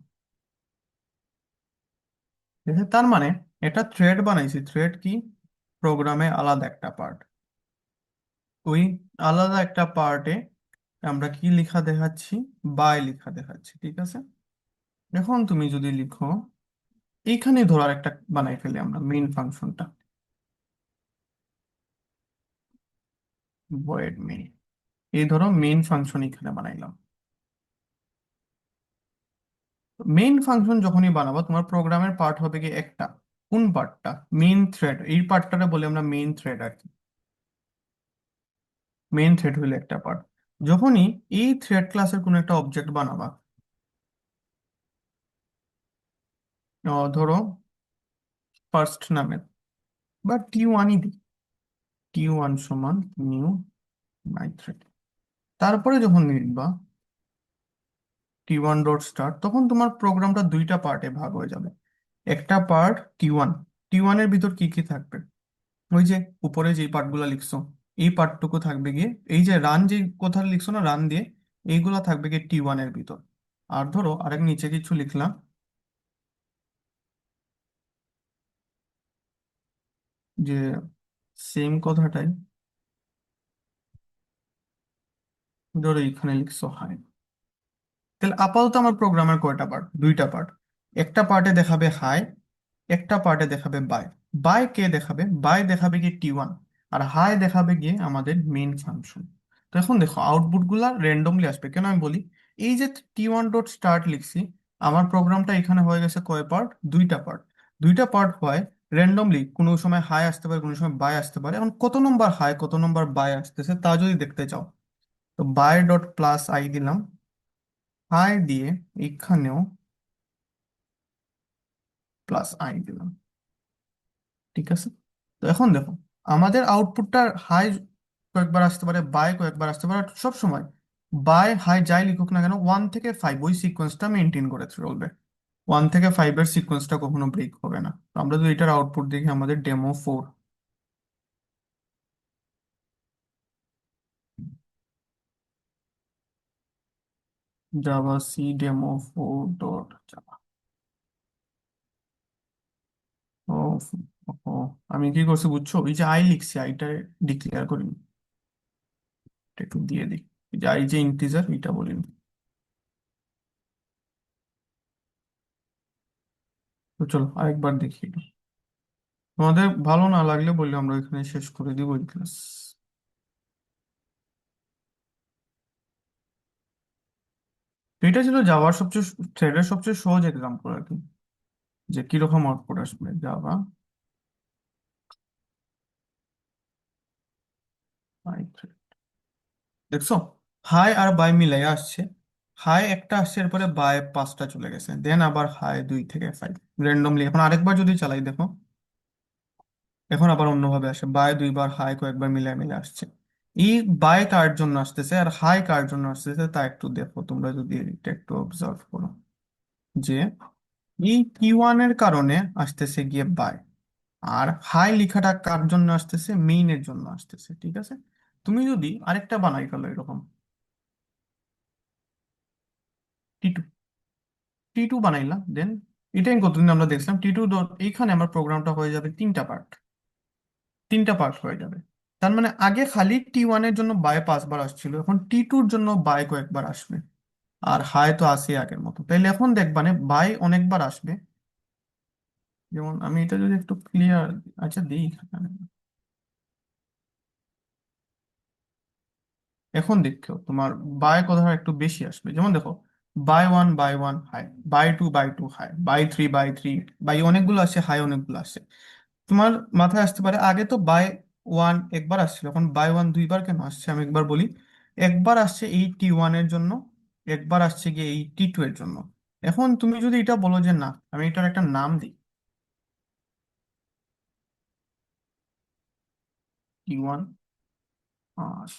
ঠিক আছে, তার মানে এটা থ্রেড বানাইছি। থ্রেড কি? প্রোগ্রামে আলাদা একটা পার্ট। ওই আলাদা একটা পার্টে আমরা কি লেখা দেখাচ্ছি? বাই লেখা দেখাচ্ছি, ঠিক আছে। এখন তুমি যদি লিখো, এইখানে ধরার একটা বানাই ফেলি আমরা মেইন ফাংশনটা, ভয়েড মেইন। এই ধরো মেইন ফাংশন এখানে বানাইলাম। মেইন ফাংশন যখনই বানাবো তোমার প্রোগ্রামের পার্ট হবে কি একটা, কোন পার্টটা? Main thread. এই পার্টটাকে বলে আমরা মেইন থ্রেড আর কি। মেইন থ্রেড হইলো একটা পার্ট। যখনই এই থ্রেড ক্লাসের কোনো একটা অবজেক্ট বানাবা, ধরো ফার্স্ট নামের বা টি1ই দিই, টি1 সমান নিউ মাই থ্রেড। তারপরে যখন লিখবা t1.start, তখন তোমার প্রোগ্রামটা দুইটা পার্টে ভাগ হয়ে যাবে। একটা পার্ট টি1, টি1 এর ভিতর কি কি থাকবে? ওই যে উপরে যে পার্টগুলো লিখছো, এই পার্টটুকু থাকবে গিয়ে, এই যে রান যে কথা লিখছো না রান দিয়ে, এইগুলা থাকবে গিয়ে টি1 এর ভিতর। আর ধরো আরেক নিচে কিছু লিখলাম, যে সেম কথাটাই ধরো এখানে লিখছো হাই। তাহলে আপাতত আমার প্রোগ্রামের কয়টা পার্ট? দুইটা পার্ট। একটা পার্টে দেখাবে হাই, একটা পার্টে দেখাবে বাই। বাই কে দেখাবে? বাই দেখাবে গিয়ে টি1, আর হাই দেখাবে গিয়ে আমাদের মেইন ফাংশন। তো এখন দেখো আউটপুট গুলা র্যান্ডমলি আসবে। কেন আমি বলি, এই যে t1.start লিখছি, আমার প্রোগ্রামটা এখানে হয়ে গেছে কয় পার্ট? দুইটা পার্ট। দুইটা পার্ট হয় র্যান্ডমলি, কোনো সময় হাই আসতে পারে, কোনো সময় বাই আসতে পারে। এখন কত নম্বর হাই কত নম্বর বাই আসতেছে তা যদি দেখতে চাও, তো বাই ডট প্লাস আই দিলাম, হাই দিয়ে এখানেও প্লাস আই দিলাম, ঠিক আছে। তো এখন দেখো আমাদের আউটপুটটা হাই কয়েকবার আসতে পারে, বাই কয়েকবার আসতে পারে, সব সময় বাই হাই যাই লিখুক না কেন 1 থেকে 5 ওই সিকোয়েন্সটা মেনটেন করে চলবে। 1 থেকে 5-এর সিকোয়েন্সটা কখনো ব্রেক হবে না। তো আমরা যদি এটার আউটপুট দেখি, আমাদের ডেমো 4, জাভা সি demo4.java। ও ও, আমি কি করছি বুঝছো? এই যে আই লিখছি, আইটা ডিক্লেয়ার করিনি, এটা একটু দিয়ে দিই। এই যে আই যে ইন্টিজার, এটা বলিনি। তো চলো আরেকবার দেখি এটা। তোমাদের ভালো না লাগলে বললে আমরা এখানে শেষ করে দিব এই ক্লাস। এটা ছিল জাভার সবচেয়ে থ্রেডের সবচেয়ে সহজ এক্সাম্পল আর কি, যে কিরকম আউটপুট আসবে জাভা। দেখছো, হাই আর বাই মিলাই আসছে। হাই একটা আসছে, এরপরে বাই 5টা চলে গেছে, দেন আবার হাই 2 থেকে 5 র্যান্ডমলি। এখন আরেকবার যদি চালাই দেখো, এখন আবার অন্যভাবে আসে, বাই 2বার, হাই কয়েকবার মিলাই মিলে আসছে। এই বাই কার জন্য আসতেছে আর হাই কার জন্য আসতেছে তা একটু দেখো তোমরা, যদি এটা একটু অবজার্ভ করো, যে এই Q1 এর কারণে আসতেছে গিয়ে বাই, আর হাই লেখাটা কার জন্য আসতেছে, মেইনের জন্য আসতেছে, ঠিক আছে। তুমি যদি আরেকটা বানাই ফেলো এরকম, টি টি টু বানাইলাম, দেন এটাই কতদিন আমরা দেখছিলাম টি টু ডট, এইখানে আমার প্রোগ্রামটা হয়ে যাবে 3টা পার্ট, 3টা পার্ট হয়ে যাবে। তার মানে আগে খালি T1 এর জন্য বাই 5বার আসছিল, এখন T2-র জন্য বাই কয়েকবার আসবে, আর হাই তো আসে আগের মতো। তাইলে এখন দেখবানে বাই অনেকবার আসবে। যেমন আমি এটা যদি একটু ক্লিয়ার, আচ্ছা দিই এখানে। এখন দেখো তোমার বাই কথাটা একটু বেশি আসবে, যেমন দেখো, by 1 high, by 2 high, by 3 by অনেকগুলো আসে, হাই অনেকগুলো আসে। তোমার মাথায় আসতে পারে আগে তো বাই 1 একবার আসছিল, এখন বাই 1 2বার কেন আসছে, আমি একবার বলি। একবার আসছে এই T1 এর জন্য, একবার আসছে গিয়ে এই T2 এর জন্য। এখন তুমি যদি এটা বলো যে না, আমি এটার একটা নাম দিই, T1, আর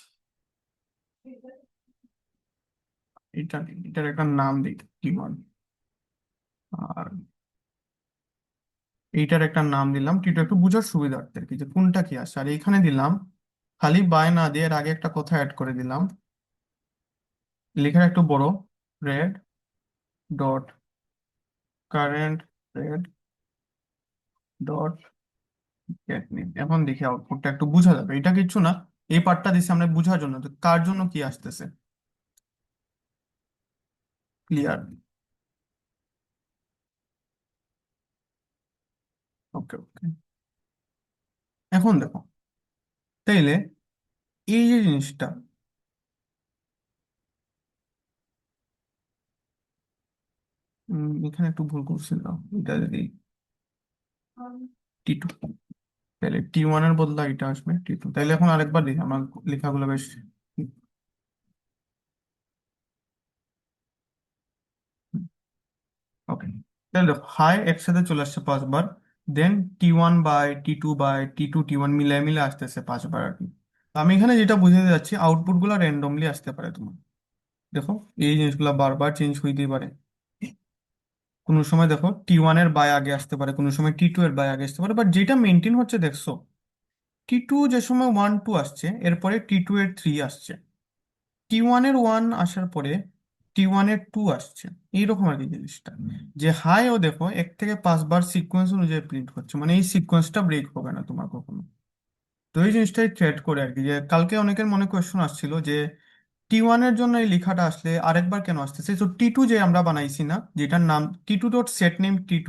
এটার একটা নাম দিই T1, আর এইটার একটা নাম দিলাম T2, একটু বুঝার সুবিধার্থে আর কি, যে কোনটা কি আসে। আর এইখানে দিলাম খালি বাই না দিয়ে এর আগে একটা কথা অ্যাড করে দিলাম, লেখার একটু বড়, red dot current, red dot gate name. এখন দেখি আউটপুটটা একটু বোঝা যাবে, এটা কিছু না, এই পার্টটা দিচ্ছি আমরা বোঝার জন্য, তো কার জন্য কি আসতেছে, ক্লিয়ার। ওকে ওকে, এখন দেখো, তাইলে এই যে জিনিসটা, এখানে একটু ভুল করছিলাম, এটা যদি T2, তাহলে T1 এর বদলে এটা আসবে T2। তাইলে এখন আরেকবার দেখি আমার লেখাগুলো বেশ, ওকে। তাহলে দেখো, হাই একসাথে চলে আসছে 5বার, দেন T1 by T2 by T2 T1 মিলে মিলে আসতেছে 5বার আর কি। তো আমি এখানে যেটা বুঝাতে যাচ্ছি, আউটপুট গুলা র্যান্ডমলি আসতে পারে তোমার। দেখো, এই জিনিসগুলো বারবার চেঞ্জ হইতেই পারে। কোনো সময় দেখো T1 এর বাই আগে আসতে পারে, কোনো সময় T2 এর বাই আগে আসতে পারে, বাট যেটা মেনটেন হচ্ছে দেখছো, T2 যে সময় 1 2 আসছে, এরপরে T2 এর 3 আসছে, T1 এর 1 আসার পরে T1 এর 2 আসছে। এইরকম আর কি জিনিসটা, যে হাইও দেখো 1 থেকে 5বার সিকোয়েন্স অনুযায়ী প্রিন্ট হচ্ছে, মানে এই সিকোয়েন্সটা ব্রেক হবে না তোমার কখনো। তো এই জিনিসটাই থ্রেড করে আর কি, যে কালকে অনেকের মনে কোয়েশ্চন আসছিল যে T1 এর জন্য এই লেখাটা আসলে আরেকবার কেন আসতেছে, তো T2 যে আমরা বানাইছি না, যেটার নাম T2 dot set name T2,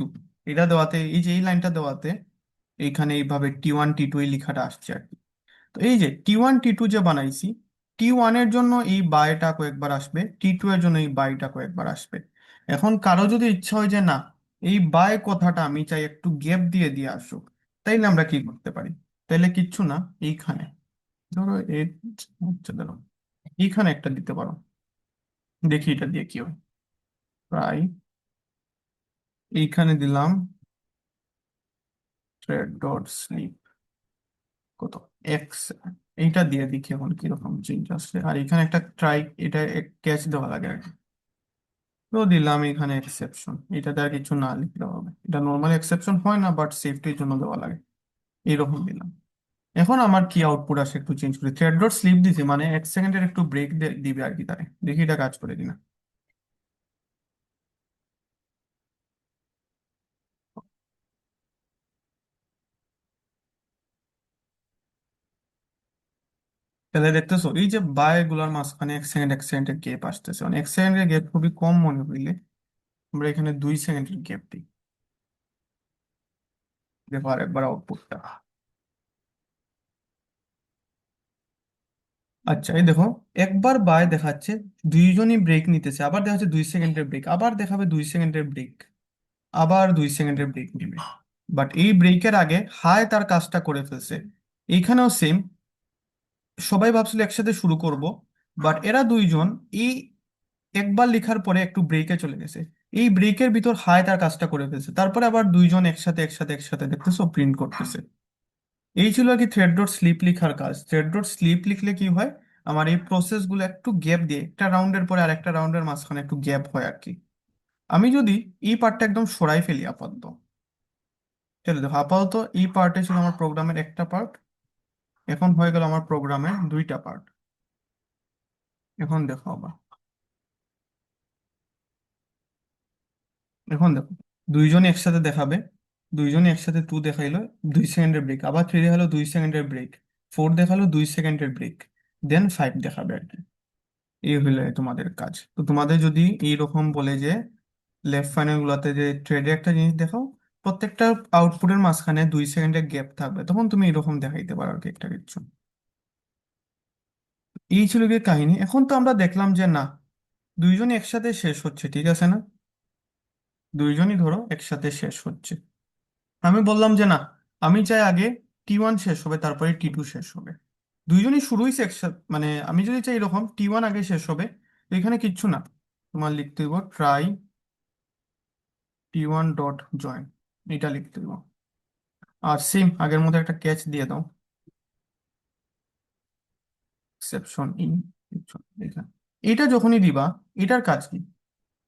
এটা দেওয়াতে, এই যে এই লাইনটা দেওয়াতে এইখানে এইভাবে T1 T2 এই লেখাটা আসছে আর কি। তো এই যে T1 T2 যে বানাইছি, T1 এর জন্য এই বাইটা কয়েকবার আসবে, T2 এর জন্য এই বাইটা কয়েকবার আসবে। এখন কারো যদি ইচ্ছা হয় যে না, এই বাই কথাটা আমি চাই একটু গ্যাপ দিয়ে দিয়ে আসুক, তাইলে আমরা কি করতে পারি? তাইলে কিচ্ছু না, এইখানে ধরো এই, আচ্ছা ধরো এইখানে একটা দিতে পারো, দেখি এটা দিয়ে কি হয়। প্রায় এইখানে দিলাম থ্রেড ডট স্লিপ, কত এক্স, এইটা দিয়ে দেখি এখন কিরকম চেঞ্জ আসছে। আর এখানে একটা ট্রাই, এটা ক্যাচ দেওয়া লাগে আর কি। তো দিলাম এখানে এক্সেপশন, এটাতে আর কিছু না লিখলে হবে, এটা নর্মাল এক্সেপশন হয় না, বাট সেফটির জন্য দেওয়া লাগে, এইরকম দিলাম। এখন আমার কি আউটপুট আসে একটু চেঞ্জ করি, থ্রেড ডট স্লিপ দিছি, মানে 1 সেকেন্ডের একটু ব্রেক দিবে আর কি তারে, দেখি এটা কাজ করে কিনা। তাহলে দেখতেছো এই যে বাই গুলার মাঝখানে 1 সেকেন্ডের গ্যাপ আসতেছে, মানে 1 সেকেন্ডের গ্যাপ খুবই কম মনে হইলে আমরা এখানে 2 সেকেন্ডের গ্যাপ দিই। দেখো আরেকবার আউটপুটটা, আচ্ছা, এই দেখো, একবার বাই দেখাচ্ছে দুইজনই ব্রেক নিতেছে, আবার দেখাচ্ছে 2 সেকেন্ডের ব্রেক, আবার দেখাবে 2 সেকেন্ডের ব্রেক, আবার 2 সেকেন্ডের ব্রেক নিবে। বাট এই ব্রেকের আগে হায় তার কাজটা করে ফেলছে। এইখানেও সেম, সবাই ভাবছিল একসাথে শুরু করব, বাট এরা দুইজন এই একবার লেখার পরে একটু ব্রেকে চলে গেছে। এই ব্রেকের ভিতর হায় তার কাজটা করে ফেলছে, তারপরে আবার দুইজন একসাথে একসাথে একসাথে দেখতেছো প্রিন্ট করতেছে। এই ছিল আর কি থ্রেড ডট স্লিপ লিখার কাজ। থ্রেড ডট স্লিপ লিখলে কি হয়, আমার এই প্রসেস গুলো একটু গ্যাপ দিয়ে, একটা রাউন্ডের পরে আর একটা রাউন্ডের মাঝখানে একটু গ্যাপ হয় আর কি। আমি যদি এই পার্টটা একদম সরাই ফেলি আপাতত, চলো দেখো, আপাতত এই পার্টে ছিল আমার প্রোগ্রামের একটা পার্ট, এখন হয়ে গেল আমার প্রোগ্রামের দুইটা পার্ট। এখন দেখো আবার, এখন দেখো, দুইজন একসাথে দেখাবে, দুইজন একসাথে 2 দেখাইলো, 2 সেকেন্ডের ব্রেক, আবার 3 দেখালো 2 সেকেন্ডের ব্রেক, 4 দেখালো 2 সেকেন্ডের ব্রেক, দেন 5 দেখাবে আর কি। এই হইলো তোমাদের কাজ। তো তোমাদের যদি এইরকম বলে যে লেফট ফাইনাল গুলাতে যে থ্রেডে একটা জিনিস দেখাও, প্রত্যেকটা আউটপুটের মাঝখানে 2 সেকেন্ডের গ্যাপ থাকবে, তখন তুমি এরকম দেখাইতে পারো আর কি একটা কিছু। এই ছিল গিয়ে কাহিনী। এখন তো আমরা দেখলাম যে না, দুইজনই একসাথে শেষ হচ্ছে, ঠিক আছে না? দুইজনই ধরো একসাথে শেষ হচ্ছে। আমি বললাম যে না, আমি চাই আগে T1 শেষ হবে তারপরে T2 শেষ হবে। দুইজনই শুরু হয়েছে একসাথে, মানে আমি যদি চাই এরকম T1 আগে শেষ হবে, তো এখানে কিচ্ছু না, তোমার লিখতে হইব ট্রাই T1 ডট জয়েন, এটা লিখতে হইব। আর সেম আগের মতো একটা ক্যাচ দিয়ে দাও, এক্সেপশন ইন, এটা যখনই দিবা, এটার কাজ কি,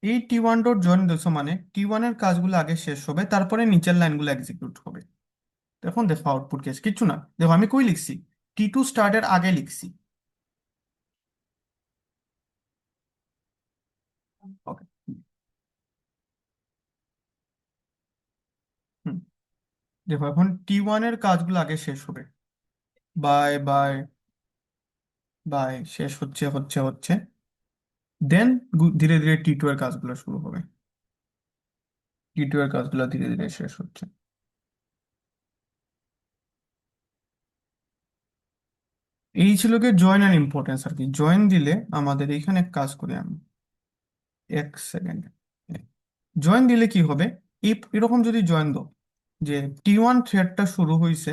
এই T1 ডট জয়েন দিছো মানে T1 এর কাজগুলো আগে শেষ হবে, তারপরে নিচের লাইনগুলো এক্সিকিউট হবে। এখন দেখো আউটপুট কেস কিচ্ছু না, দেখো আমি কই লিখছি, T2 স্টার্টের আগে লিখছি। ওকে, হুম, দেখো এখন T1 এর কাজগুলো আগে শেষ হবে, বাই বাই বাই, শেষ হচ্ছে হচ্ছে হচ্ছে, দেন ধীরে ধীরে T2 এর কাজগুলো শুরু হবে, T2 এর কাজগুলো ধীরে ধীরে শেষ হচ্ছে। এই ছিল কি জয়েন এর ইম্পর্টেন্স আর কি। জয়েন দিলে আমাদের এখানে এক কাজ করি আমি, 1 সেকেন্ড, জয়েন দিলে কি হবে, এরকম যদি জয়েন দাও যে T1 থ্রেডটা শুরু হয়েছে,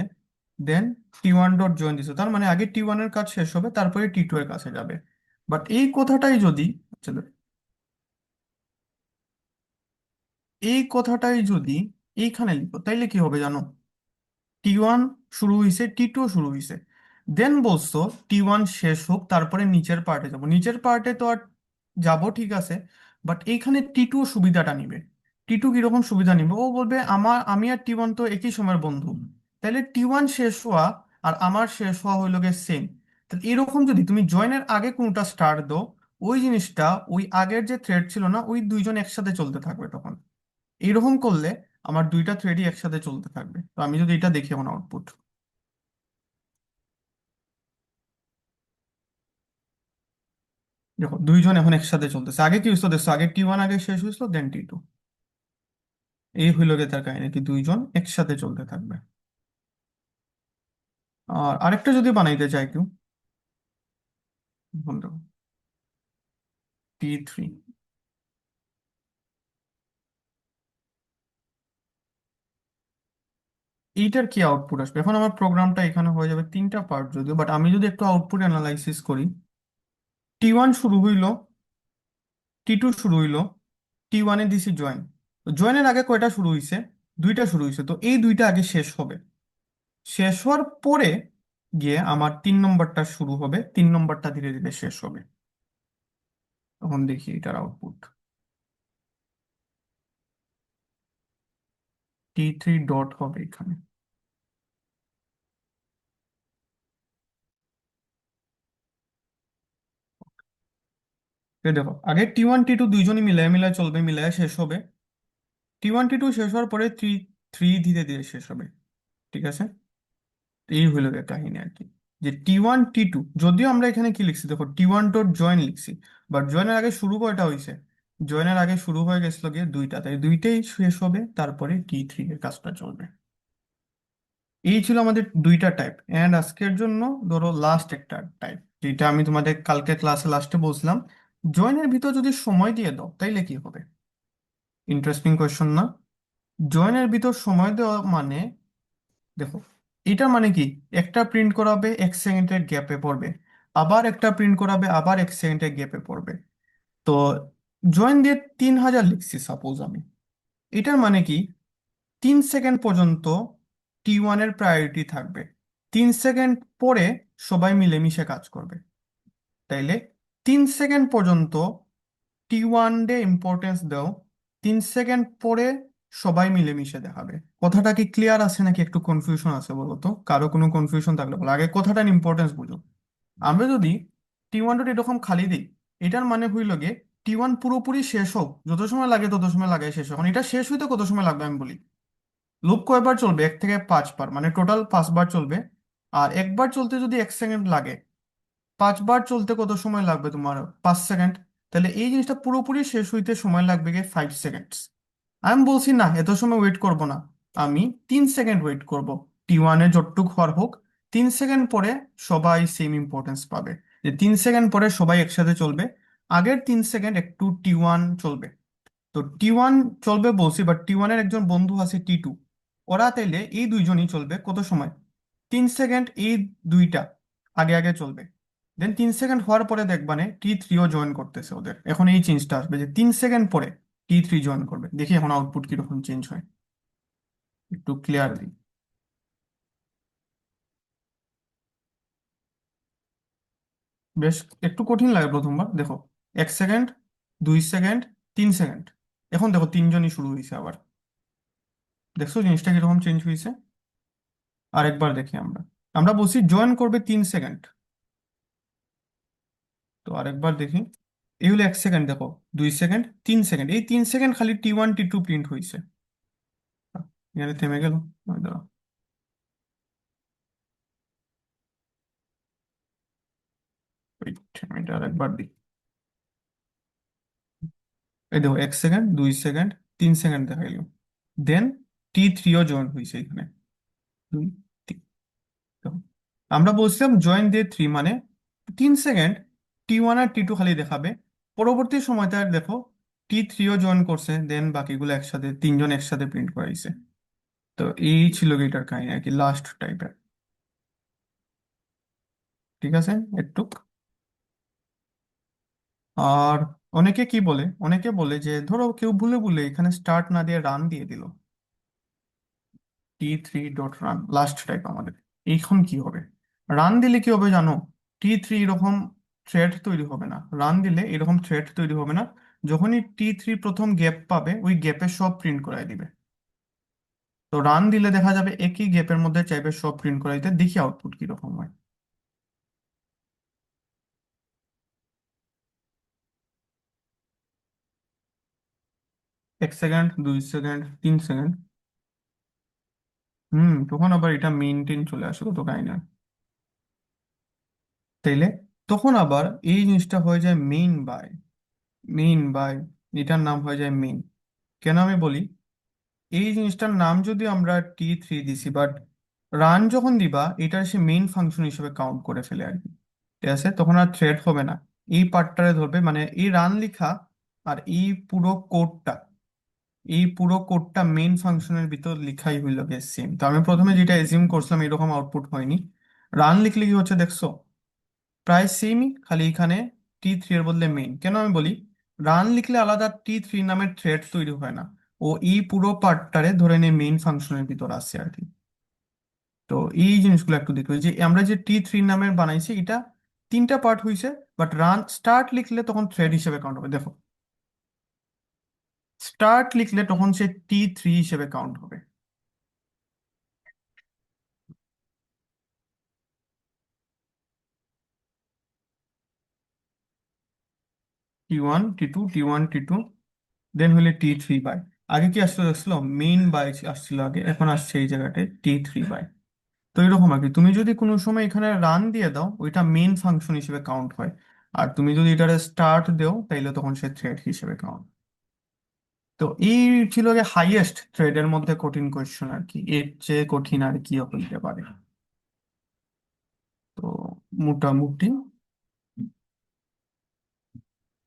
দেন T1 ডট জয়েন দিছে, তার মানে আগে T1 এর কাজ শেষ হবে তারপরে T2 এর কাছে যাবে। বাট এই কথাটাই যদি, চলো, এই কথাটাই যদি এইখানে লিখো তাইলে কি হবে জানো, T1 শুরু হয়েছে, T2 শুরু হয়েছে, দেন বলছো T1 শেষ হোক তারপরে নিচের পার্টে যাব, নিচের পার্টে তো আর যাব, ঠিক আছে, বাট এইখানে T2 সুবিধাটা নিবে। T2 কিরকম সুবিধা নিবে, ও বলবে আমি আর T1 তো একই সময়ের বন্ধু, তাহলে T1 শেষ হওয়া আর আমার শেষ হওয়া হইল গে সেম। তাহলে এরকম যদি তুমি জয়েনের আগে কোনটা স্টার্ট দাও, ওই জিনিসটা ওই আগের যে থ্রেড ছিল না, ওই দুইজন একসাথে চলতে থাকবে তখন। এইরকম করলে আমার দুইটা থ্রেডই একসাথে চলতে থাকবে। তো আমি যদি এটা দেখি আমার আউটপুট, দেখো দুইজন এখন একসাথে চলতেছে। আগে কি হইতো দেখছো, আগে T1 আগে শেষ হয়েছিল, দেন T2। এই হইল গে তার কাহিনী, কি দুইজন একসাথে চলতে থাকবে। আর আরেকটা যদি বানাইতে চাই কেউ, এখন দেখো T3, এইটার কি আউটপুট আসবে। এখন আমার প্রোগ্রামটা এখানে হয়ে যাবে 3টা পার্ট যদিও, বাট আমি যদি একটু আউটপুট অ্যানালাইসিস করি, T1 শুরু হইলো, T2 শুরু হইলো, T1 এ দিছি জয়েন, জয়েনের আগে কয়টা শুরু হয়েছে, দুইটা শুরু হয়েছে, তো এই দুইটা আগে শেষ হবে। শেষ হওয়ার পরে গিয়ে আমার 3 নম্বরটা শুরু হবে, 3 নম্বরটা ধীরে ধীরে শেষ হবে। তখন দেখি এটার আউটপুট, T3 ডট হবে এখানে। দেখো আগে T1 T2 দুইজনই মিলায় মিলায় চলবে, মিলায় শেষ হবে। T1 T2 শেষ হওয়ার পরে থ্রি থ্রি ধীরে ধীরে শেষ হবে, ঠিক আছে। তো এই হলো গিয়ে কাহিনী আর কি, যে T1 T2, যদিও আমরা এখানে কি লিখছি দেখো T1 ডট জয়েন লিখছি, বাট জয়েনের আগে শুরু কয়টা হয়েছে, জয়েনের আগে শুরু হয়ে গেছিল গিয়ে দুইটা, তাই দুইটাই শেষ হবে, তারপরে T3 এর কাজটা চলবে। এই ছিল আমাদের দুইটা টাইপ। এন্ড আজকের জন্য ধরো লাস্ট একটা টাইপ, যেটা আমি তোমাদের কালকে ক্লাসে লাস্টে বলছিলাম, জয়েনের ভিতর যদি সময় দিয়ে দাও তাইলে কি হবে? ইন্টারেস্টিং কোয়েশ্চন না? জয়েনের ভিতর সময় দেওয়া মানে, দেখো, এটা মানে কি, একটা প্রিন্ট করাবে 1 সেকেন্ডের গ্যাপে পড়বে, আবার একটা প্রিন্ট করাবে আবার 1 সেকেন্ডের গ্যাপে পড়বে। তো জয়েন দিয়ে 3000 লিখছি সাপোজ আমি। এটার মানে কি, 3 সেকেন্ড পর্যন্ত T1 এর প্রায়োরিটি থাকবে, 3 সেকেন্ড পরে সবাই মিলেমিশে কাজ করবে। তাইলে 3 সেকেন্ড পর্যন্ত T1 ডে ইম্পর্টেন্স দাও, 3 সেকেন্ড পরে সবাই মিলেমিশে দেখাবে। কথাটা কি ক্লিয়ার আছে নাকি একটু কনফিউশন আছে বলো তো? কারো কোনো কনফিউশন থাকলে বলো, আগে কথাটার ইম্পর্টেন্স বুঝো। আমরা যদি T1 ডট এরকম খালি দিই, এটার মানে হইল গে T1 পুরোপুরি শেষ হোক, যত সময় লাগে তত সময় লাগে শেষ হোক। এখন এটা শেষ হইতে কত সময় লাগবে আমি বলি। লুপ কয়বার চলবে? 1 থেকে 5 বার, মানে টোটাল 5 বার চলবে। আর একবার চলতে যদি 1 সেকেন্ড লাগে, 5 বার চলতে কত সময় লাগবে তোমার? 5 সেকেন্ড। তাহলে এই জিনিসটা পুরোপুরি শেষ হইতে সময় লাগবে গিয়ে 5 সেকেন্ড। আমি বলছি না এত সময় ওয়েট করব না, আমি 3 সেকেন্ড ওয়েট করব। T1 এর যতটুক হওয়ার হোক, 3 সেকেন্ড পরে সবাই সেম ইম্পর্টেন্স পাবে। যে 3 সেকেন্ড পরে সবাই একসাথে চলবে, আগের 3 সেকেন্ড একটু T1 চলবে। তো T1 চলবে বলছি, বাট T1 এর একজন বন্ধু আছে T2, ওরা তাইলে এই দুইজনই চলবে কত সময়? 3 সেকেন্ড, এই দুইটা আগে আগে চলবে। দেন 3 সেকেন্ড হওয়ার পরে দেখবানে T3ও জয়েন করতেছে ওদের। এখন এই চেঞ্জটা আসবে যে 3 সেকেন্ড পরে T3 জয়েন করবে। দেখি এখন আউটপুট কিরকম চেঞ্জ হয়, একটু ক্লিয়ার দিই। বেশ একটু কঠিন লাগে প্রথমবার, দেখো, 1 সেকেন্ড, 2 সেকেন্ড, 3 সেকেন্ড, এখন দেখো তিনজনই শুরু হয়েছে আবার। দেখছো জিনিসটা কিরকম চেঞ্জ হয়েছে? আরেকবার দেখি আমরা। আমরা বলছি জয়েন করবে 3 সেকেন্ড, তো আরেকবার দেখি। এই হলো 1 সেকেন্ড, দেখো, 2 সেকেন্ড, 3 সেকেন্ড, এই 3 সেকেন্ড খালি T1 T2 প্রিন্ট হয়েছে। এখানে থেমে গেল। দাঁড়াও, wait, আমি এটা আরেকবার দিই। এই দেখো 1 সেকেন্ড, 2 সেকেন্ড, 3 সেকেন্ড দেখাইলো। দেন T3ও জয়েন হয়েছে এখানে। 2 3। দেখো, আমরা বলছিলাম জয়েন দিয়ে 3 মানে 3 সেকেন্ড T1 আর T2 খালি দেখাবে, পরবর্তী সময়টা দেখো T3ও জয়েন করছে, দেন বাকিগুলো একসাথে তিনজন একসাথে প্রিন্ট করাইছে। তো এই ছিল এটার কাহিনী আর কি, লাস্ট টাইপের। ঠিক আছে একটু। আর অনেকে কি বলে, অনেকে বলে যে ধরো কেউ ভুলে ভুলে এখানে স্টার্ট না দিয়ে রান দিয়ে দিল, T3 dot run, last type আমাদের। এইখন কি হবে? রান দিলে কি হবে জানো? T3 এরকম থ্রেড তৈরি হবে না, রান দিলে এরকম থ্রেড তৈরি হবে না। যখনই T3 প্রথম গ্যাপ পাবে, ওই গ্যাপে সব প্রিন্ট করাই দিবে। তো রান দিলে দেখা যাবে একই গ্যাপের মধ্যে চাইবে সব প্রিন্ট করাই দিতে। দেখি আউটপুট কিরকম হয়। 1 সেকেন্ড, 2 সেকেন্ড, 3 সেকেন্ড। তখন আবার এটা মেইনটেইন চলে আসে, কত কাহিনী। তাইলে তখন আবার এই জিনিসটা হয়ে যায় মেইন বাই। মেইন বাই, এটার নাম হয়ে যায় মেইন। কেন আমি বলি, এই জিনিসটার নাম যদি আমরা T3 দিছি, বাট রান যখন দিবা এটা সে মেইন ফাংশন হিসেবে কাউন্ট করে ফেলে আর কি। ঠিক আছে, তখন আর থ্রেড হবে না, এই পার্টটারে ধরবে, মানে এই রান লিখা আর এই পুরো কোডটা মেইন ফাংশনের ভিতর লিখাই হইল গিয়ে সেম। তো আমি প্রথমে যেটা এজিউম করছিলাম এরকম আউটপুট হয়নি। রান লিখলে কি হচ্ছে দেখছো? প্রায় সেমই, খালি এখানে T3 এর বদলে মেইন। কেন আমি বলি, রান লিখলে আলাদা T3 নামের থ্রেড তৈরি হয় না, ও এই পুরো পার্টটারে ধরে নিয়ে মেইন ফাংশনের ভিতর আসছে আর কি। তো এই জিনিসগুলো একটু দেখো, যে আমরা যে T3 নামের বানাইছি এটা 3টা পার্ট হয়েছে, বাট রান স্টার্ট লিখলে তখন থ্রেড হিসেবে কাউন্ট হবে। দেখো, স্টার্ট লিখলে তখন সে T3 হিসেবে কাউন্ট হবে। T1 T2 দেন হলে T3 বাই। আগে কি আসছিল মেইন বাই আসছিল আগে, এখন আসছে এই জায়গাতে T3 বাই। তো এরকম আর কি, তুমি যদি কোনো সময় এখানে রান দিয়ে দাও ওইটা মেইন ফাংশন হিসেবে কাউন্ট হয়, আর তুমি যদি এটারে স্টার্ট দেও তাইলে তখন সে থ্রেড হিসেবে কাউন্ট। তো এই ছিল যে হাইয়েস্ট থ্রেডের মধ্যে কঠিন কোয়েশ্চেন আর কি, এর চেয়ে কঠিন আর কি হইতে পারে। তো মোটামুটি